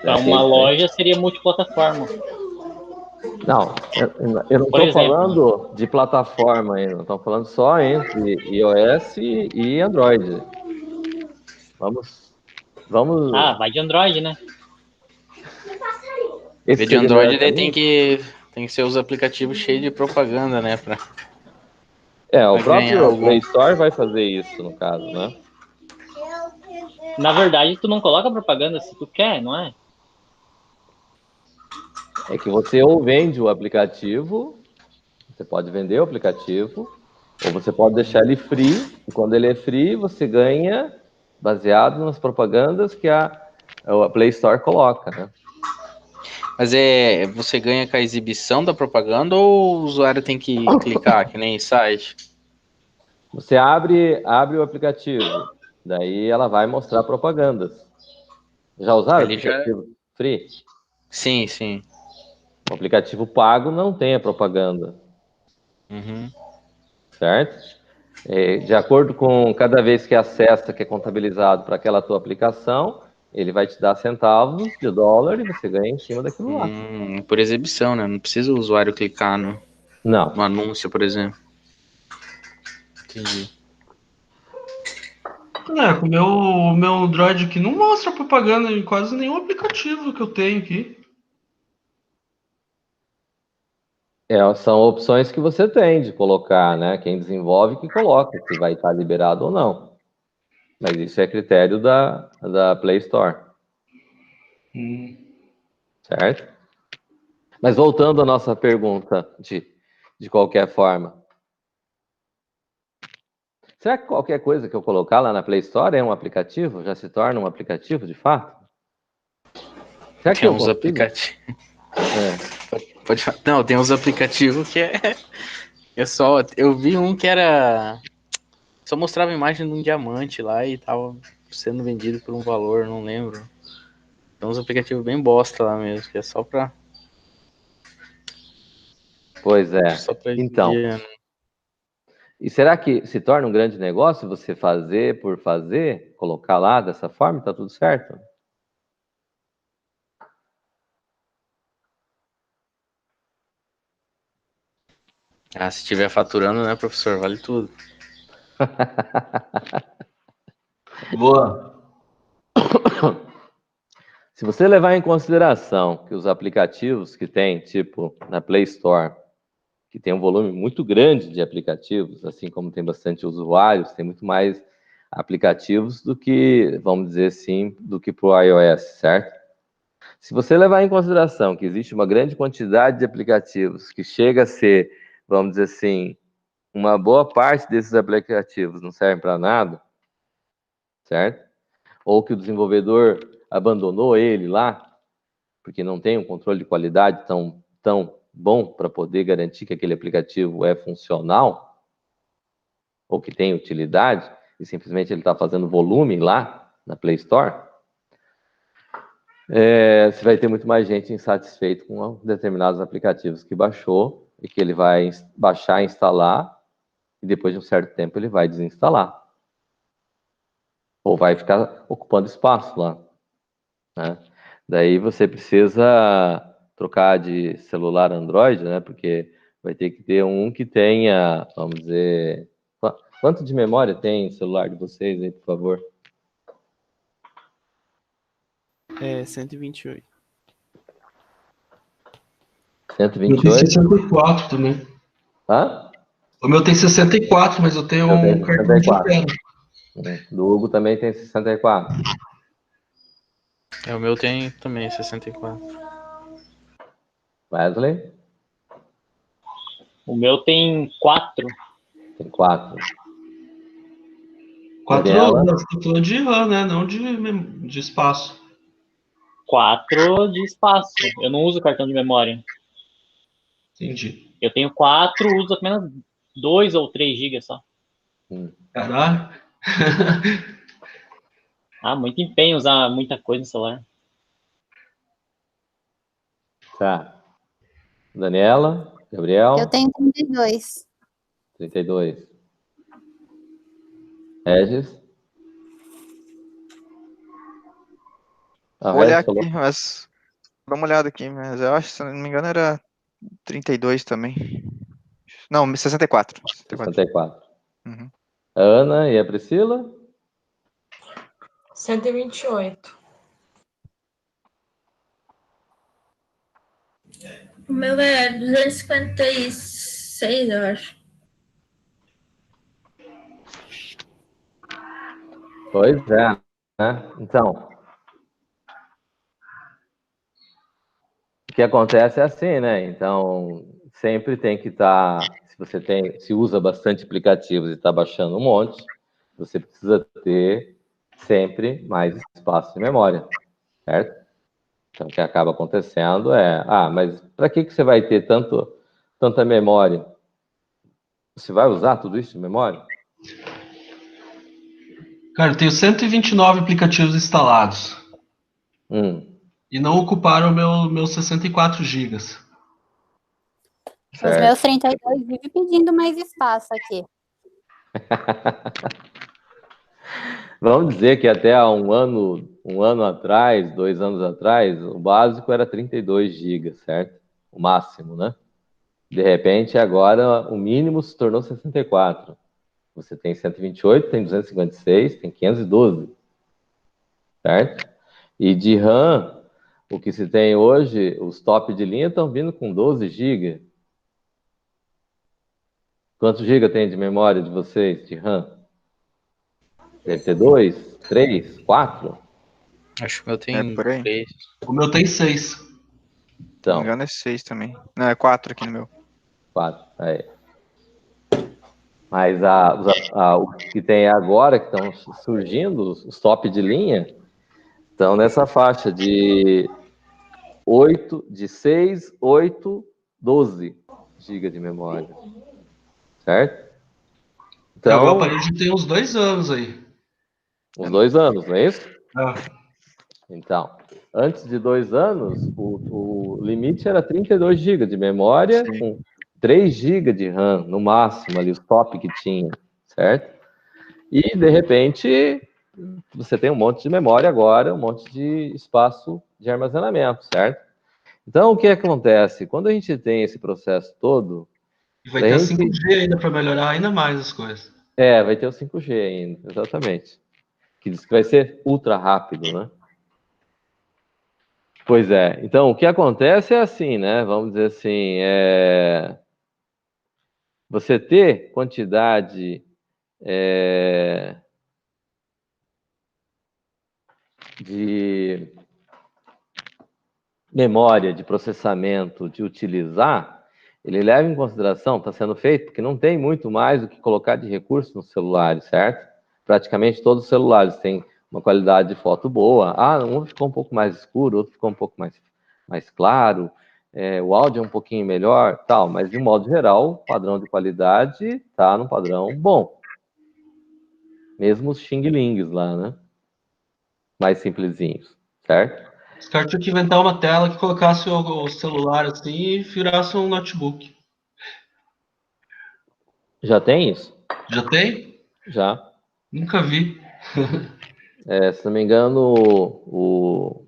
para uma loja seria multiplataforma. Não, eu não Por estou exemplo. falando de plataforma ainda, estou falando só entre iOS e Android. Vamos. Ah, vai de Android, né? Esse De seria o melhor Android daí caminho? tem que ser os aplicativos cheios de propaganda, né? Pra O ganhar próprio algum. Play Store vai fazer isso, no caso, né? Na verdade, tu não coloca propaganda se tu quer, não é? É que você ou vende o aplicativo, você pode vender o aplicativo, ou você pode deixar ele free, e quando ele é free, você ganha baseado nas propagandas que a Play Store coloca, né? Mas você ganha com a exibição da propaganda ou o usuário tem que clicar, que nem site? Você abre o aplicativo, daí ela vai mostrar propagandas. Já usaram o Ele já. aplicativo free? Sim, sim. O aplicativo pago não tem a propaganda, Uhum. certo? De acordo com cada vez que acessa, que é contabilizado para aquela tua aplicação, ele vai te dar centavos de dólar e você ganha em cima daquilo lá. Por exibição, né? Não precisa o usuário clicar no Não, anúncio, por exemplo. Entendi. Com o meu Android aqui não mostra propaganda em quase nenhum aplicativo que eu tenho aqui. são opções que você tem de colocar, né? Quem desenvolve que coloca, se vai estar liberado ou não. Mas isso é critério da Play Store, certo? Mas voltando à nossa pergunta de qualquer forma, será que qualquer coisa que eu colocar lá na Play Store é um aplicativo? Já se torna um aplicativo de fato? Será que Tem eu uns consigo? aplicativos. É. Pode falar. Não, tem uns aplicativos que é só. Eu vi um que era. Só mostrava a imagem de um diamante lá e tava sendo vendido por um valor, não lembro. Tem uns aplicativos bem bosta lá mesmo, que é só pra. Pois é. Só pra Então, e será que se torna um grande negócio você fazer por fazer, colocar lá dessa forma, tá tudo certo? Ah, se estiver faturando, né, professor? Vale tudo. Boa. Se você levar em consideração que os aplicativos que tem, tipo na Play Store, que tem um volume muito grande de aplicativos, assim como tem bastante usuários, tem muito mais aplicativos do que, vamos dizer assim, do que para o iOS, certo? Se você levar em consideração que existe uma grande quantidade de aplicativos que chega a ser, vamos dizer assim, uma boa parte desses aplicativos não servem para nada, certo? Ou que o desenvolvedor abandonou ele lá, porque não tem um controle de qualidade tão bom para poder garantir que aquele aplicativo é funcional, ou que tem utilidade, e simplesmente ele está fazendo volume lá na Play Store, você vai ter muito mais gente insatisfeita com determinados aplicativos que baixou e que ele vai baixar, instalar, e depois de um certo tempo ele vai desinstalar. Ou vai ficar ocupando espaço lá, né? Daí você precisa trocar de celular Android, né? Porque vai ter que ter um que tenha, vamos dizer... Quanto de memória tem o celular de vocês aí, por favor? 128. 128? 64 também. Hã? O meu tem 64, mas eu tenho Eu tenho um cartão de 64. tela. Do Hugo também tem 64. O meu tem também 64. Wesley? O meu tem 4. Tem 4. 4 Gabriela? você tá falando de RAM, né? Não de espaço. 4 de espaço. Eu não uso cartão de memória. Entendi. Eu tenho 4, uso apenas 2 ou 3 GB só. Caralho. Muito empenho usar muita coisa no celular. Tá. Daniela? Gabriel? Eu tenho 32. 32. Regis? Vou olhar Regis falou. aqui, mas. Dá uma olhada aqui, mas eu acho, se não me engano, era 32 também. Não, 64. 64. Uhum. A Ana e a Priscila? 128. O meu é 256, eu acho. Pois é, né? Então, o que acontece é assim, né? Então, sempre tem que estar, se usa bastante aplicativos e está baixando um monte, você precisa ter sempre mais espaço de memória, certo? Então, o que acaba acontecendo mas para que você vai ter tanta memória? Você vai usar tudo isso de memória? Cara, eu tenho 129 aplicativos instalados. E não ocuparam meus 64 gigas. Os Certo. meus 32 vivem pedindo mais espaço aqui. Vamos dizer que até há um ano atrás, 2 anos atrás, o básico era 32 GB, certo? O máximo, né? De repente, agora, o mínimo se tornou 64. Você tem 128, tem 256, tem 512, certo? E de RAM, o que se tem hoje, os top de linha estão vindo com 12 GB. Quantos GB tem de memória de vocês, de RAM? Deve ter 2, 3, 4? Acho que o meu tem por aí. 3. O meu tem 6. Se não Então, me engano é 6 também. Não, é 4 aqui no meu. 4. Aí. Mas o que tem agora, que estão surgindo, os top de linha, estão nessa faixa de 6, 8, 12 GB de memória. Certo? Então, o meu Então, aparelho tem uns 2 anos aí. uns 2 anos, não é isso? Ah. Então, antes de 2 anos, o limite era 32 GB de memória, Sim. com 3 GB de RAM, no máximo, ali, os top que tinha, certo? E, de repente, você tem um monte de memória agora, um monte de espaço de armazenamento, certo? Então, o que acontece? Quando a gente tem esse processo todo... Vai ter a 5G ainda para melhorar ainda mais as coisas. Vai ter o 5G ainda, exatamente. Que diz que vai ser ultra rápido, né? Pois é. Então, o que acontece é assim, né? Vamos dizer assim, você ter quantidade de memória, de processamento, de utilizar, ele leva em consideração, está sendo feito, porque não tem muito mais o que colocar de recurso nos celulares, certo? Praticamente todos os celulares têm uma qualidade de foto boa. Um ficou um pouco mais escuro, outro ficou um pouco mais claro, o áudio é um pouquinho melhor, tal, mas de um modo geral, o padrão de qualidade está num padrão bom. Mesmo os xing-lings lá, né? Mais simplesinhos, certo? Os caras tinham que inventar uma tela que colocasse o celular assim e virasse um notebook. Já tem isso? Já tem? Já. Nunca vi. Se não me engano, o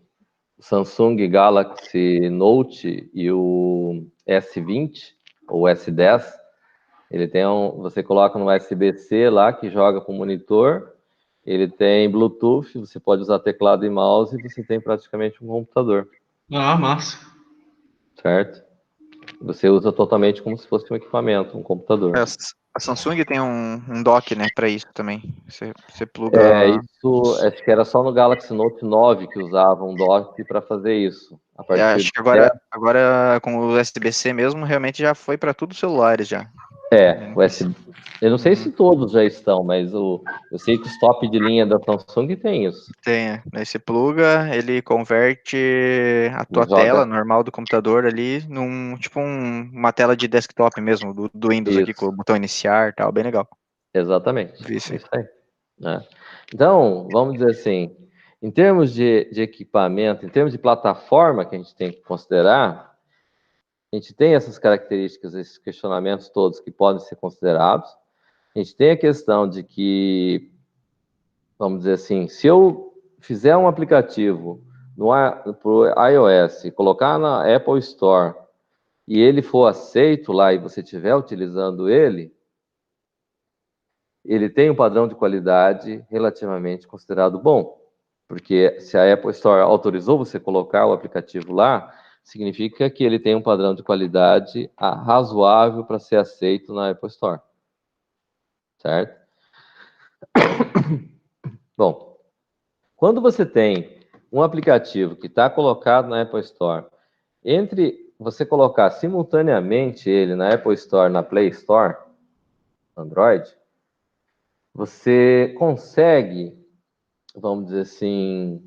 Samsung Galaxy Note e o S20 ou S10, ele tem você coloca no USB-C lá que joga com o monitor, ele tem Bluetooth, você pode usar teclado e mouse e você tem praticamente um computador. Ah, massa. Certo? Você usa totalmente como se fosse um equipamento, um computador. A Samsung tem um dock, né, para isso também. Você pluga... Isso, acho que era só no Galaxy Note 9 que usava um dock para fazer isso. acho que agora com o USB-C mesmo, realmente já foi para todos os celulares já. USB. Eu não sei se todos já estão, mas eu sei que os top de linha da Samsung tem isso. Tem, daí você pluga, ele converte a tua tela normal do computador ali num, tipo uma tela de desktop mesmo, do Windows aqui, com o botão iniciar e tal, bem legal. Exatamente. Isso aí. Então, vamos dizer assim, em termos de equipamento, em termos de plataforma que a gente tem que considerar, a gente tem essas características, esses questionamentos todos que podem ser considerados. A gente tem a questão de que, vamos dizer assim, se eu fizer um aplicativo para o iOS e colocar na Apple Store e ele for aceito lá e você estiver utilizando ele tem um padrão de qualidade relativamente considerado bom. Porque se a Apple Store autorizou você colocar o aplicativo lá, significa que ele tem um padrão de qualidade razoável para ser aceito na Apple Store. Certo? Bom, quando você tem um aplicativo que está colocado na Apple Store, entre você colocar simultaneamente ele na Apple Store e na Play Store, Android, você consegue, vamos dizer assim,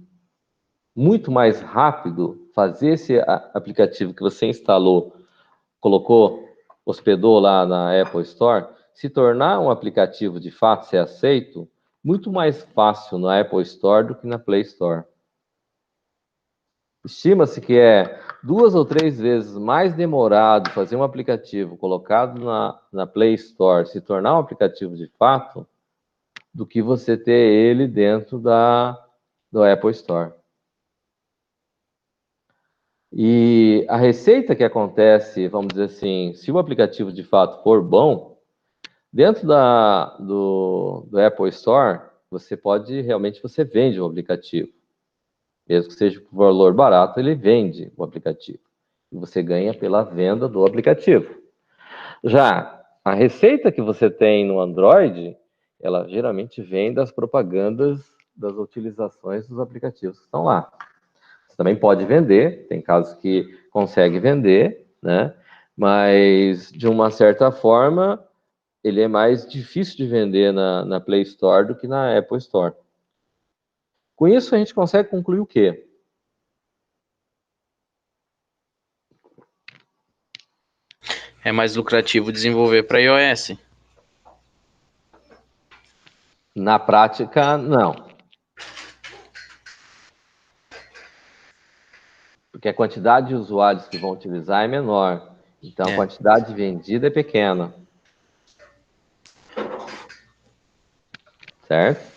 muito mais rápido fazer esse aplicativo que você instalou, colocou, hospedou lá na Apple Store, se tornar um aplicativo de fato ser aceito, muito mais fácil na Apple Store do que na Play Store. Estima-se que é 2 ou 3 vezes mais demorado fazer um aplicativo colocado na Play Store se tornar um aplicativo de fato do que você ter ele dentro do Apple Store. E a receita que acontece, vamos dizer assim, se o aplicativo de fato for bom, dentro do Apple Store, você vende o aplicativo. Mesmo que seja por valor barato, ele vende o aplicativo. E você ganha pela venda do aplicativo. Já a receita que você tem no Android, ela geralmente vem das propagandas das utilizações dos aplicativos que estão lá. Você também pode vender, tem casos que consegue vender, né? Mas, de uma certa forma, ele é mais difícil de vender na Play Store do que na Apple Store. Com isso, a gente consegue concluir o quê? É mais lucrativo desenvolver para iOS. Na prática, não. Porque a quantidade de usuários que vão utilizar é menor. Então, a quantidade vendida é pequena. Certo?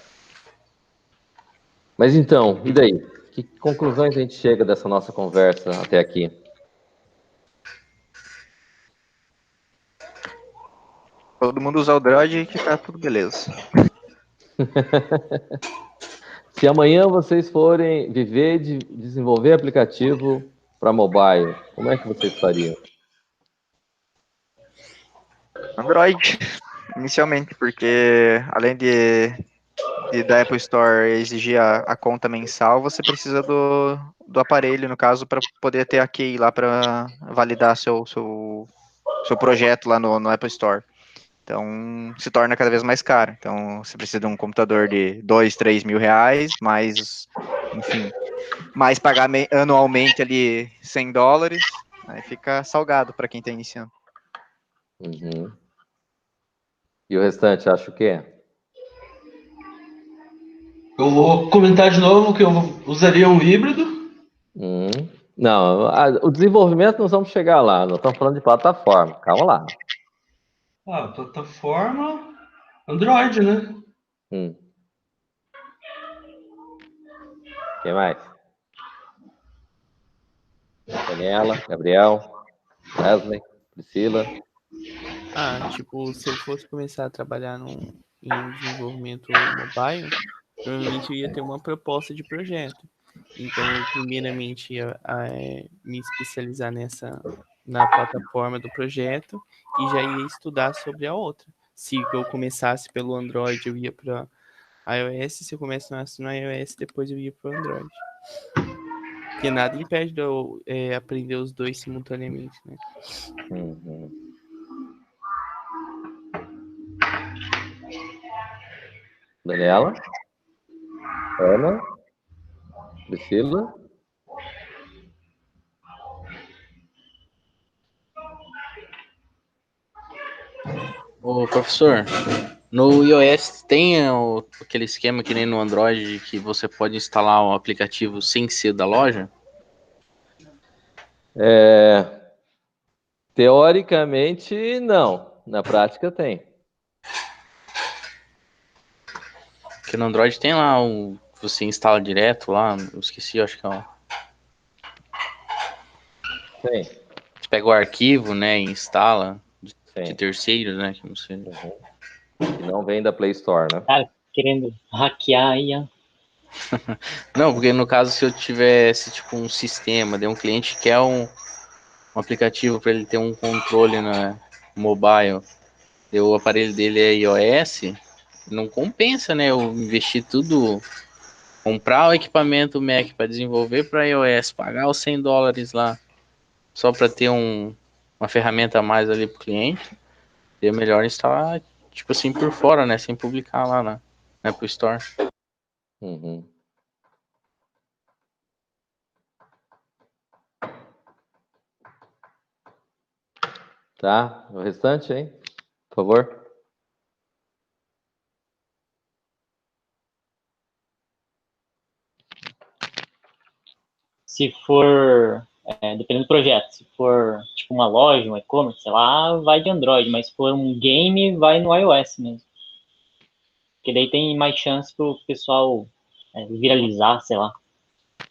Mas então, e daí? Que conclusões a gente chega dessa nossa conversa até aqui? Todo mundo usa o Android e que tá tudo beleza. Se amanhã vocês forem viver de desenvolver aplicativo para mobile, como é que vocês fariam? Android, inicialmente, porque além da Apple Store exigir a conta mensal, você precisa do aparelho, no caso, para poder ter a key lá para validar seu projeto lá no Apple Store. Então, se torna cada vez mais caro. Então, você precisa de um computador de 2, 3 mil reais, mais, enfim, mais pagar anualmente ali $100, aí fica salgado para quem está iniciando. Uhum. E o restante, acho o quê? Eu vou comentar de novo que eu usaria um híbrido. Não, o desenvolvimento nós vamos chegar lá, nós estamos falando de plataforma, calma lá. Plataforma Android, né? Quem mais? Daniela, Gabriel, Wesley, Priscila. Tipo, se eu fosse começar a trabalhar em desenvolvimento mobile, provavelmente eu ia ter uma proposta de projeto. Então, eu primeiramente ia me especializar na plataforma do projeto e já ia estudar sobre a outra. Se eu começasse pelo Android, eu ia para iOS. Se eu começasse no iOS, depois eu ia para o Android. Porque nada impede de eu aprender os dois simultaneamente, né? Daniela? Ana? Priscila? Ô, professor, no iOS tem aquele esquema que nem no Android que você pode instalar um aplicativo sem ser da loja? Teoricamente, não. Na prática, tem. Porque no Android tem lá você instala direto lá, eu esqueci, acho que é Tem. pega o arquivo, né, e instala de Sim. terceiros, né? Que não sei. Que não vem da Play Store, né? Cara, querendo hackear aí, ó. Não, porque no caso, se eu tivesse, tipo, um sistema, de um cliente que quer um aplicativo para ele ter um controle na mobile, e o aparelho dele é iOS, não compensa, né? Eu investir tudo, comprar o equipamento Mac para desenvolver para iOS, pagar os $100 lá, só para ter uma ferramenta a mais ali pro cliente. E é melhor instalar, tipo assim, por fora, né? Sem publicar lá na Apple Store. Uhum. Tá? O restante, hein? Por favor. Se for, dependendo do projeto, se for tipo uma loja, um e-commerce, sei lá, vai de Android, mas se for um game, vai no iOS mesmo. Porque daí tem mais chance pro pessoal viralizar, sei lá.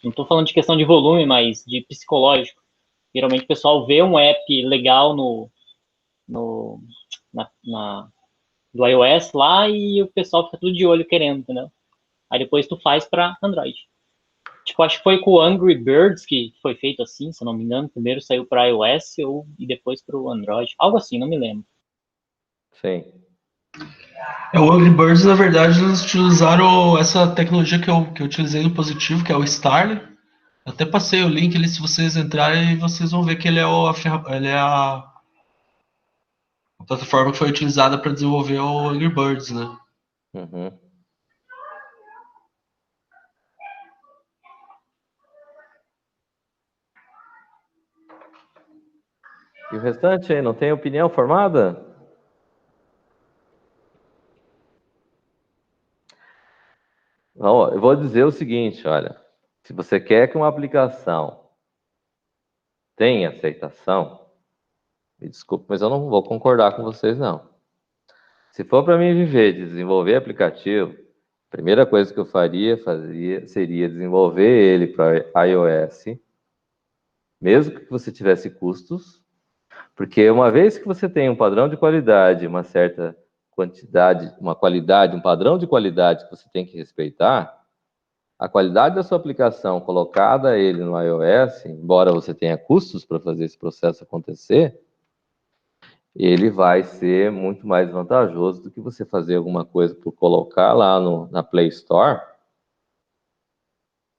Não tô falando de questão de volume, mas de psicológico. Geralmente o pessoal vê um app legal do iOS lá e o pessoal fica tudo de olho querendo, entendeu? Aí depois tu faz para Android. Tipo, acho que foi com o Angry Birds que foi feito assim, se eu não me engano. Primeiro saiu para iOS e depois para o Android. Algo assim, não me lembro. Sim. O Angry Birds, na verdade, eles utilizaram essa tecnologia que eu utilizei no positivo, que é o Starling. Até passei o link ali, se vocês entrarem, vocês vão ver que ele é a plataforma que foi utilizada para desenvolver o Angry Birds, né? Uhum. E o restante aí, não tem opinião formada? Não, eu vou dizer o seguinte, olha. Se você quer que uma aplicação tenha aceitação, me desculpe, mas eu não vou concordar com vocês, não. Se for para mim viver de desenvolver aplicativo, a primeira coisa que eu faria seria desenvolver ele para iOS, mesmo que você tivesse custos, porque uma vez que você tem um padrão de qualidade, uma certa quantidade, uma qualidade, um padrão de qualidade que você tem que respeitar, a qualidade da sua aplicação colocada ele no iOS, embora você tenha custos para fazer esse processo acontecer, ele vai ser muito mais vantajoso do que você fazer alguma coisa por colocar lá na Play Store,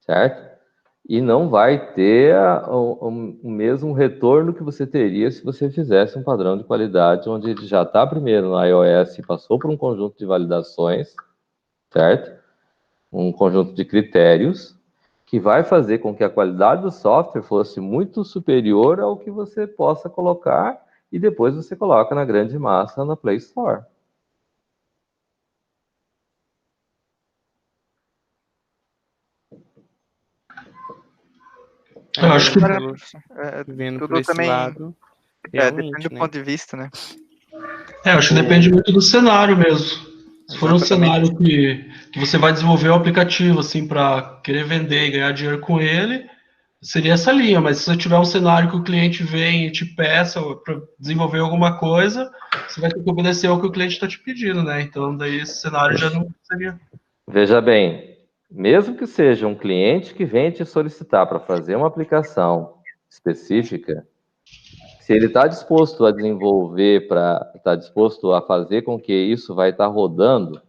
certo? E não vai ter o mesmo retorno que você teria se você fizesse um padrão de qualidade onde ele já está primeiro no iOS e passou por um conjunto de validações, certo? Um conjunto de critérios que vai fazer com que a qualidade do software fosse muito superior ao que você possa colocar e depois você coloca na grande massa na Play Store. Eu acho que vendo por tudo esse também lado, depende realmente, do né? ponto de vista, né? acho que depende muito do cenário mesmo. Se for um Exatamente. cenário que você vai desenvolver um aplicativo assim para querer vender e ganhar dinheiro com ele, seria essa linha. Mas se você tiver um cenário que o cliente vem e te peça para desenvolver alguma coisa, você vai ter que obedecer ao que o cliente está te pedindo, né? Então daí esse cenário já não seria. Veja bem, mesmo que seja um cliente que vem te solicitar para fazer uma aplicação específica, se ele está disposto a desenvolver, está disposto a fazer com que isso vai estar rodando,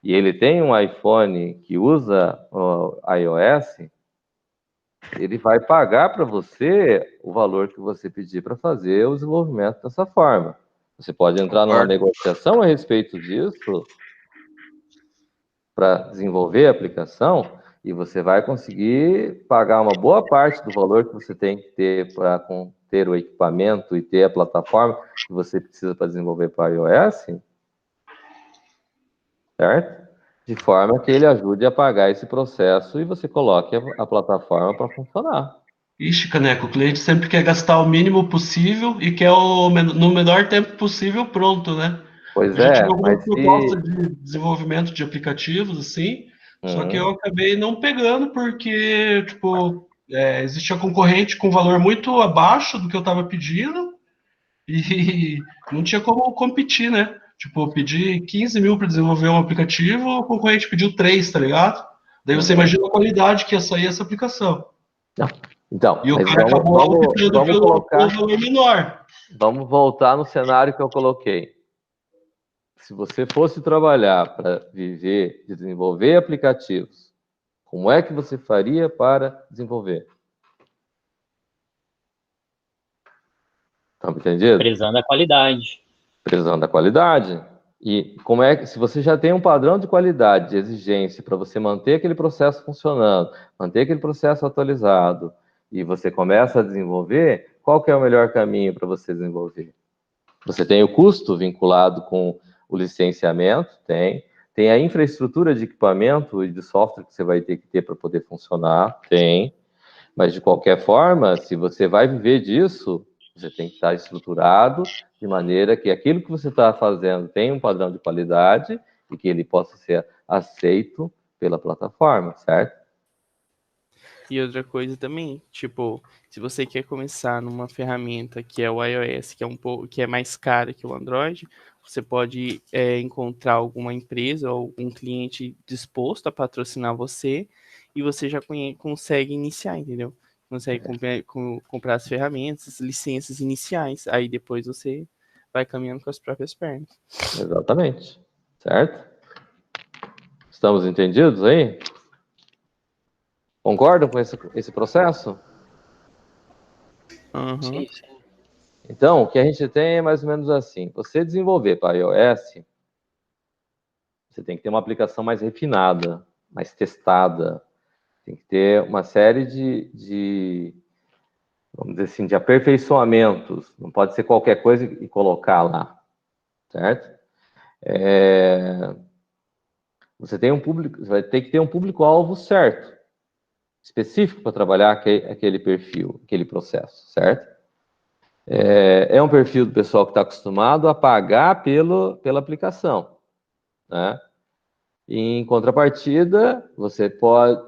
e ele tem um iPhone que usa o iOS, ele vai pagar para você o valor que você pedir para fazer o desenvolvimento dessa forma. Você pode entrar numa negociação a respeito disso para desenvolver a aplicação e você vai conseguir pagar uma boa parte do valor que você tem que ter para ter o equipamento e ter a plataforma que você precisa para desenvolver para iOS, certo? De forma que ele ajude a pagar esse processo e você coloque a plataforma para funcionar. Ixi, Caneco, o cliente sempre quer gastar o mínimo possível e quer no menor tempo possível pronto, né? Pois Eu já tive é, algumas mas propostas de desenvolvimento de aplicativos, assim, só que eu acabei não pegando porque, tipo, existia concorrente com valor muito abaixo do que eu estava pedindo e não tinha como competir, né? Tipo, eu pedi 15 mil para desenvolver um aplicativo, o concorrente pediu 3, tá ligado? Daí você imagina a qualidade que ia sair essa aplicação. Então, E o mas cara acabou optando pelo colocar, valor menor. vamos voltar no cenário que eu coloquei. Se você fosse trabalhar para viver, desenvolver aplicativos, como é que você faria para desenvolver? Tá me entendendo? Prezando a qualidade. Prezando a qualidade. E como é que, se você já tem um padrão de qualidade, de exigência, para você manter aquele processo funcionando, manter aquele processo atualizado, e você começa a desenvolver, qual que é o melhor caminho para você desenvolver? Você tem o custo vinculado com o licenciamento, tem a infraestrutura de equipamento e de software que você vai ter que ter para poder funcionar, mas de qualquer forma, se você vai viver disso, você tem que estar estruturado de maneira que aquilo que você está fazendo tenha um padrão de qualidade e que ele possa ser aceito pela plataforma, certo? E outra coisa também, tipo, se você quer começar numa ferramenta que é o iOS, que é que é mais cara que o Android, você pode encontrar alguma empresa ou um cliente disposto a patrocinar você e você já consegue iniciar, entendeu? Consegue comprar as ferramentas, as licenças iniciais. Aí depois você vai caminhando com as próprias pernas. Exatamente. Certo? Estamos entendidos aí? Concordam com esse processo? Uhum. Sim, sim. Então, o que a gente tem é mais ou menos assim. Você desenvolver para iOS, você tem que ter uma aplicação mais refinada, mais testada. Tem que ter uma série vamos dizer assim, de aperfeiçoamentos. Não pode ser qualquer coisa e colocar lá, certo? Você vai ter que ter um público-alvo certo, específico para trabalhar aquele perfil, aquele processo, certo? É um perfil do pessoal que está acostumado a pagar pela aplicação, né? E, em contrapartida, você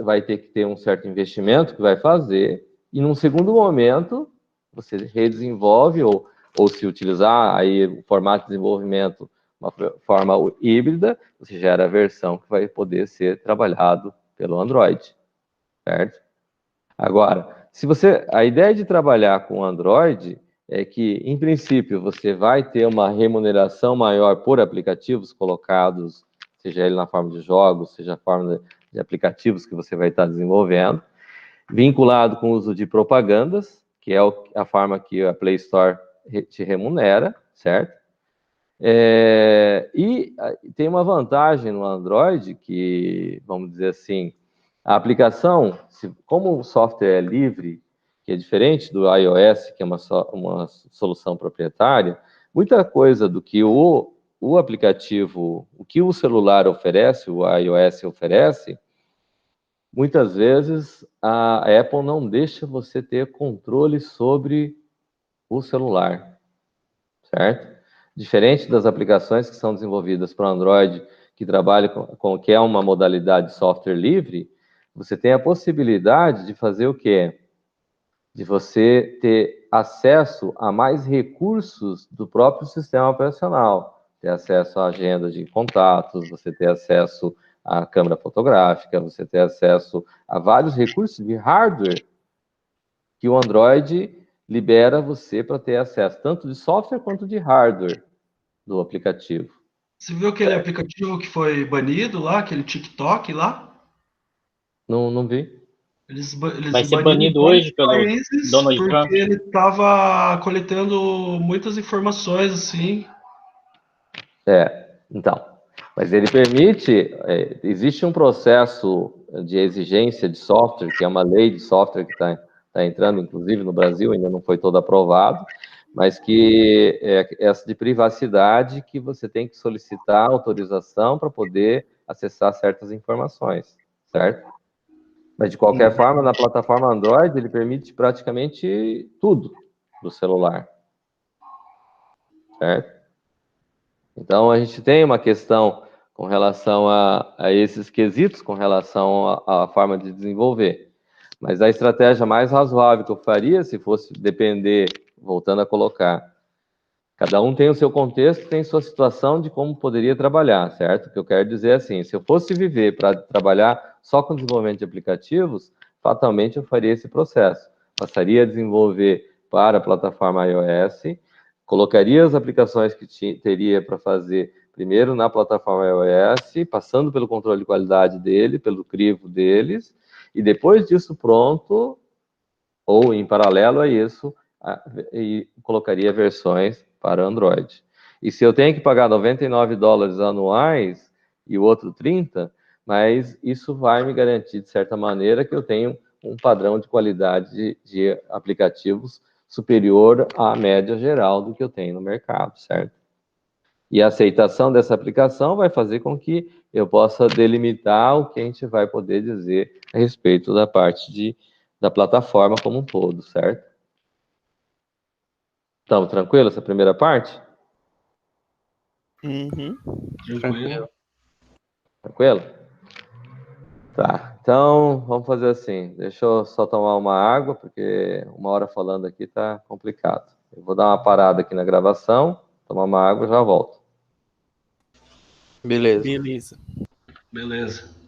vai ter que ter um certo investimento que vai fazer, e num segundo momento, você redesenvolve, ou se utilizar aí o formato de desenvolvimento, uma forma híbrida, você gera a versão que vai poder ser trabalhado pelo Android, certo? Agora, a ideia de trabalhar com Android é que, em princípio, você vai ter uma remuneração maior por aplicativos colocados, seja ele na forma de jogos, seja na forma de aplicativos que você vai estar desenvolvendo, vinculado com o uso de propagandas, que é a forma que a Play Store te remunera, certo? E tem uma vantagem no Android que, vamos dizer assim, a aplicação, como o software é livre, que é diferente do iOS, que é uma solução proprietária, muita coisa do que o aplicativo, o que o celular oferece, o iOS oferece, muitas vezes a Apple não deixa você ter controle sobre o celular, certo? Diferente das aplicações que são desenvolvidas para Android, que trabalham que é uma modalidade de software livre, você tem a possibilidade de fazer o quê? De você ter acesso a mais recursos do próprio sistema operacional. Ter acesso à agenda de contatos, você ter acesso à câmera fotográfica, você ter acesso a vários recursos de hardware que o Android libera você para ter acesso, tanto de software quanto de hardware do aplicativo. Você viu aquele aplicativo que foi banido lá, aquele TikTok lá? Não vi. Eles Vai ser banido hoje pelo países Donald porque Trump. ele estava coletando muitas informações assim. Então, mas ele permite, existe um processo de exigência de software, que é uma lei de software que está entrando, inclusive no Brasil, ainda não foi todo aprovado, mas que é essa de privacidade, que você tem que solicitar autorização para poder acessar certas informações, certo? Mas, de qualquer forma, na plataforma Android, ele permite praticamente tudo do celular, certo? Então, a gente tem uma questão com relação a esses quesitos, com relação à forma de desenvolver. Mas a estratégia mais razoável que eu faria, se fosse depender, voltando a colocar, cada um tem o seu contexto, tem sua situação de como poderia trabalhar, certo? O que eu quero dizer é assim, se eu fosse viver para trabalhar só com desenvolvimento de aplicativos, fatalmente eu faria esse processo. Passaria a desenvolver para a plataforma iOS, colocaria as aplicações que teria para fazer primeiro na plataforma iOS, passando pelo controle de qualidade dele, pelo crivo deles, e depois disso pronto, ou em paralelo a isso, e colocaria versões para Android. E se eu tenho que pagar $99 anuais e o outro 30, mas isso vai me garantir, de certa maneira, que eu tenho um padrão de qualidade de aplicativos superior à média geral do que eu tenho no mercado, certo? E a aceitação dessa aplicação vai fazer com que eu possa delimitar o que a gente vai poder dizer a respeito da parte da plataforma como um todo, certo? Então, tranquilo essa primeira parte? Tranquilo. Tranquilo? Tá, então vamos fazer assim. Deixa eu só tomar uma água, porque 1 hora falando aqui tá complicado. Eu vou dar uma parada aqui na gravação, tomar uma água e já volto. Beleza. Beleza. Beleza.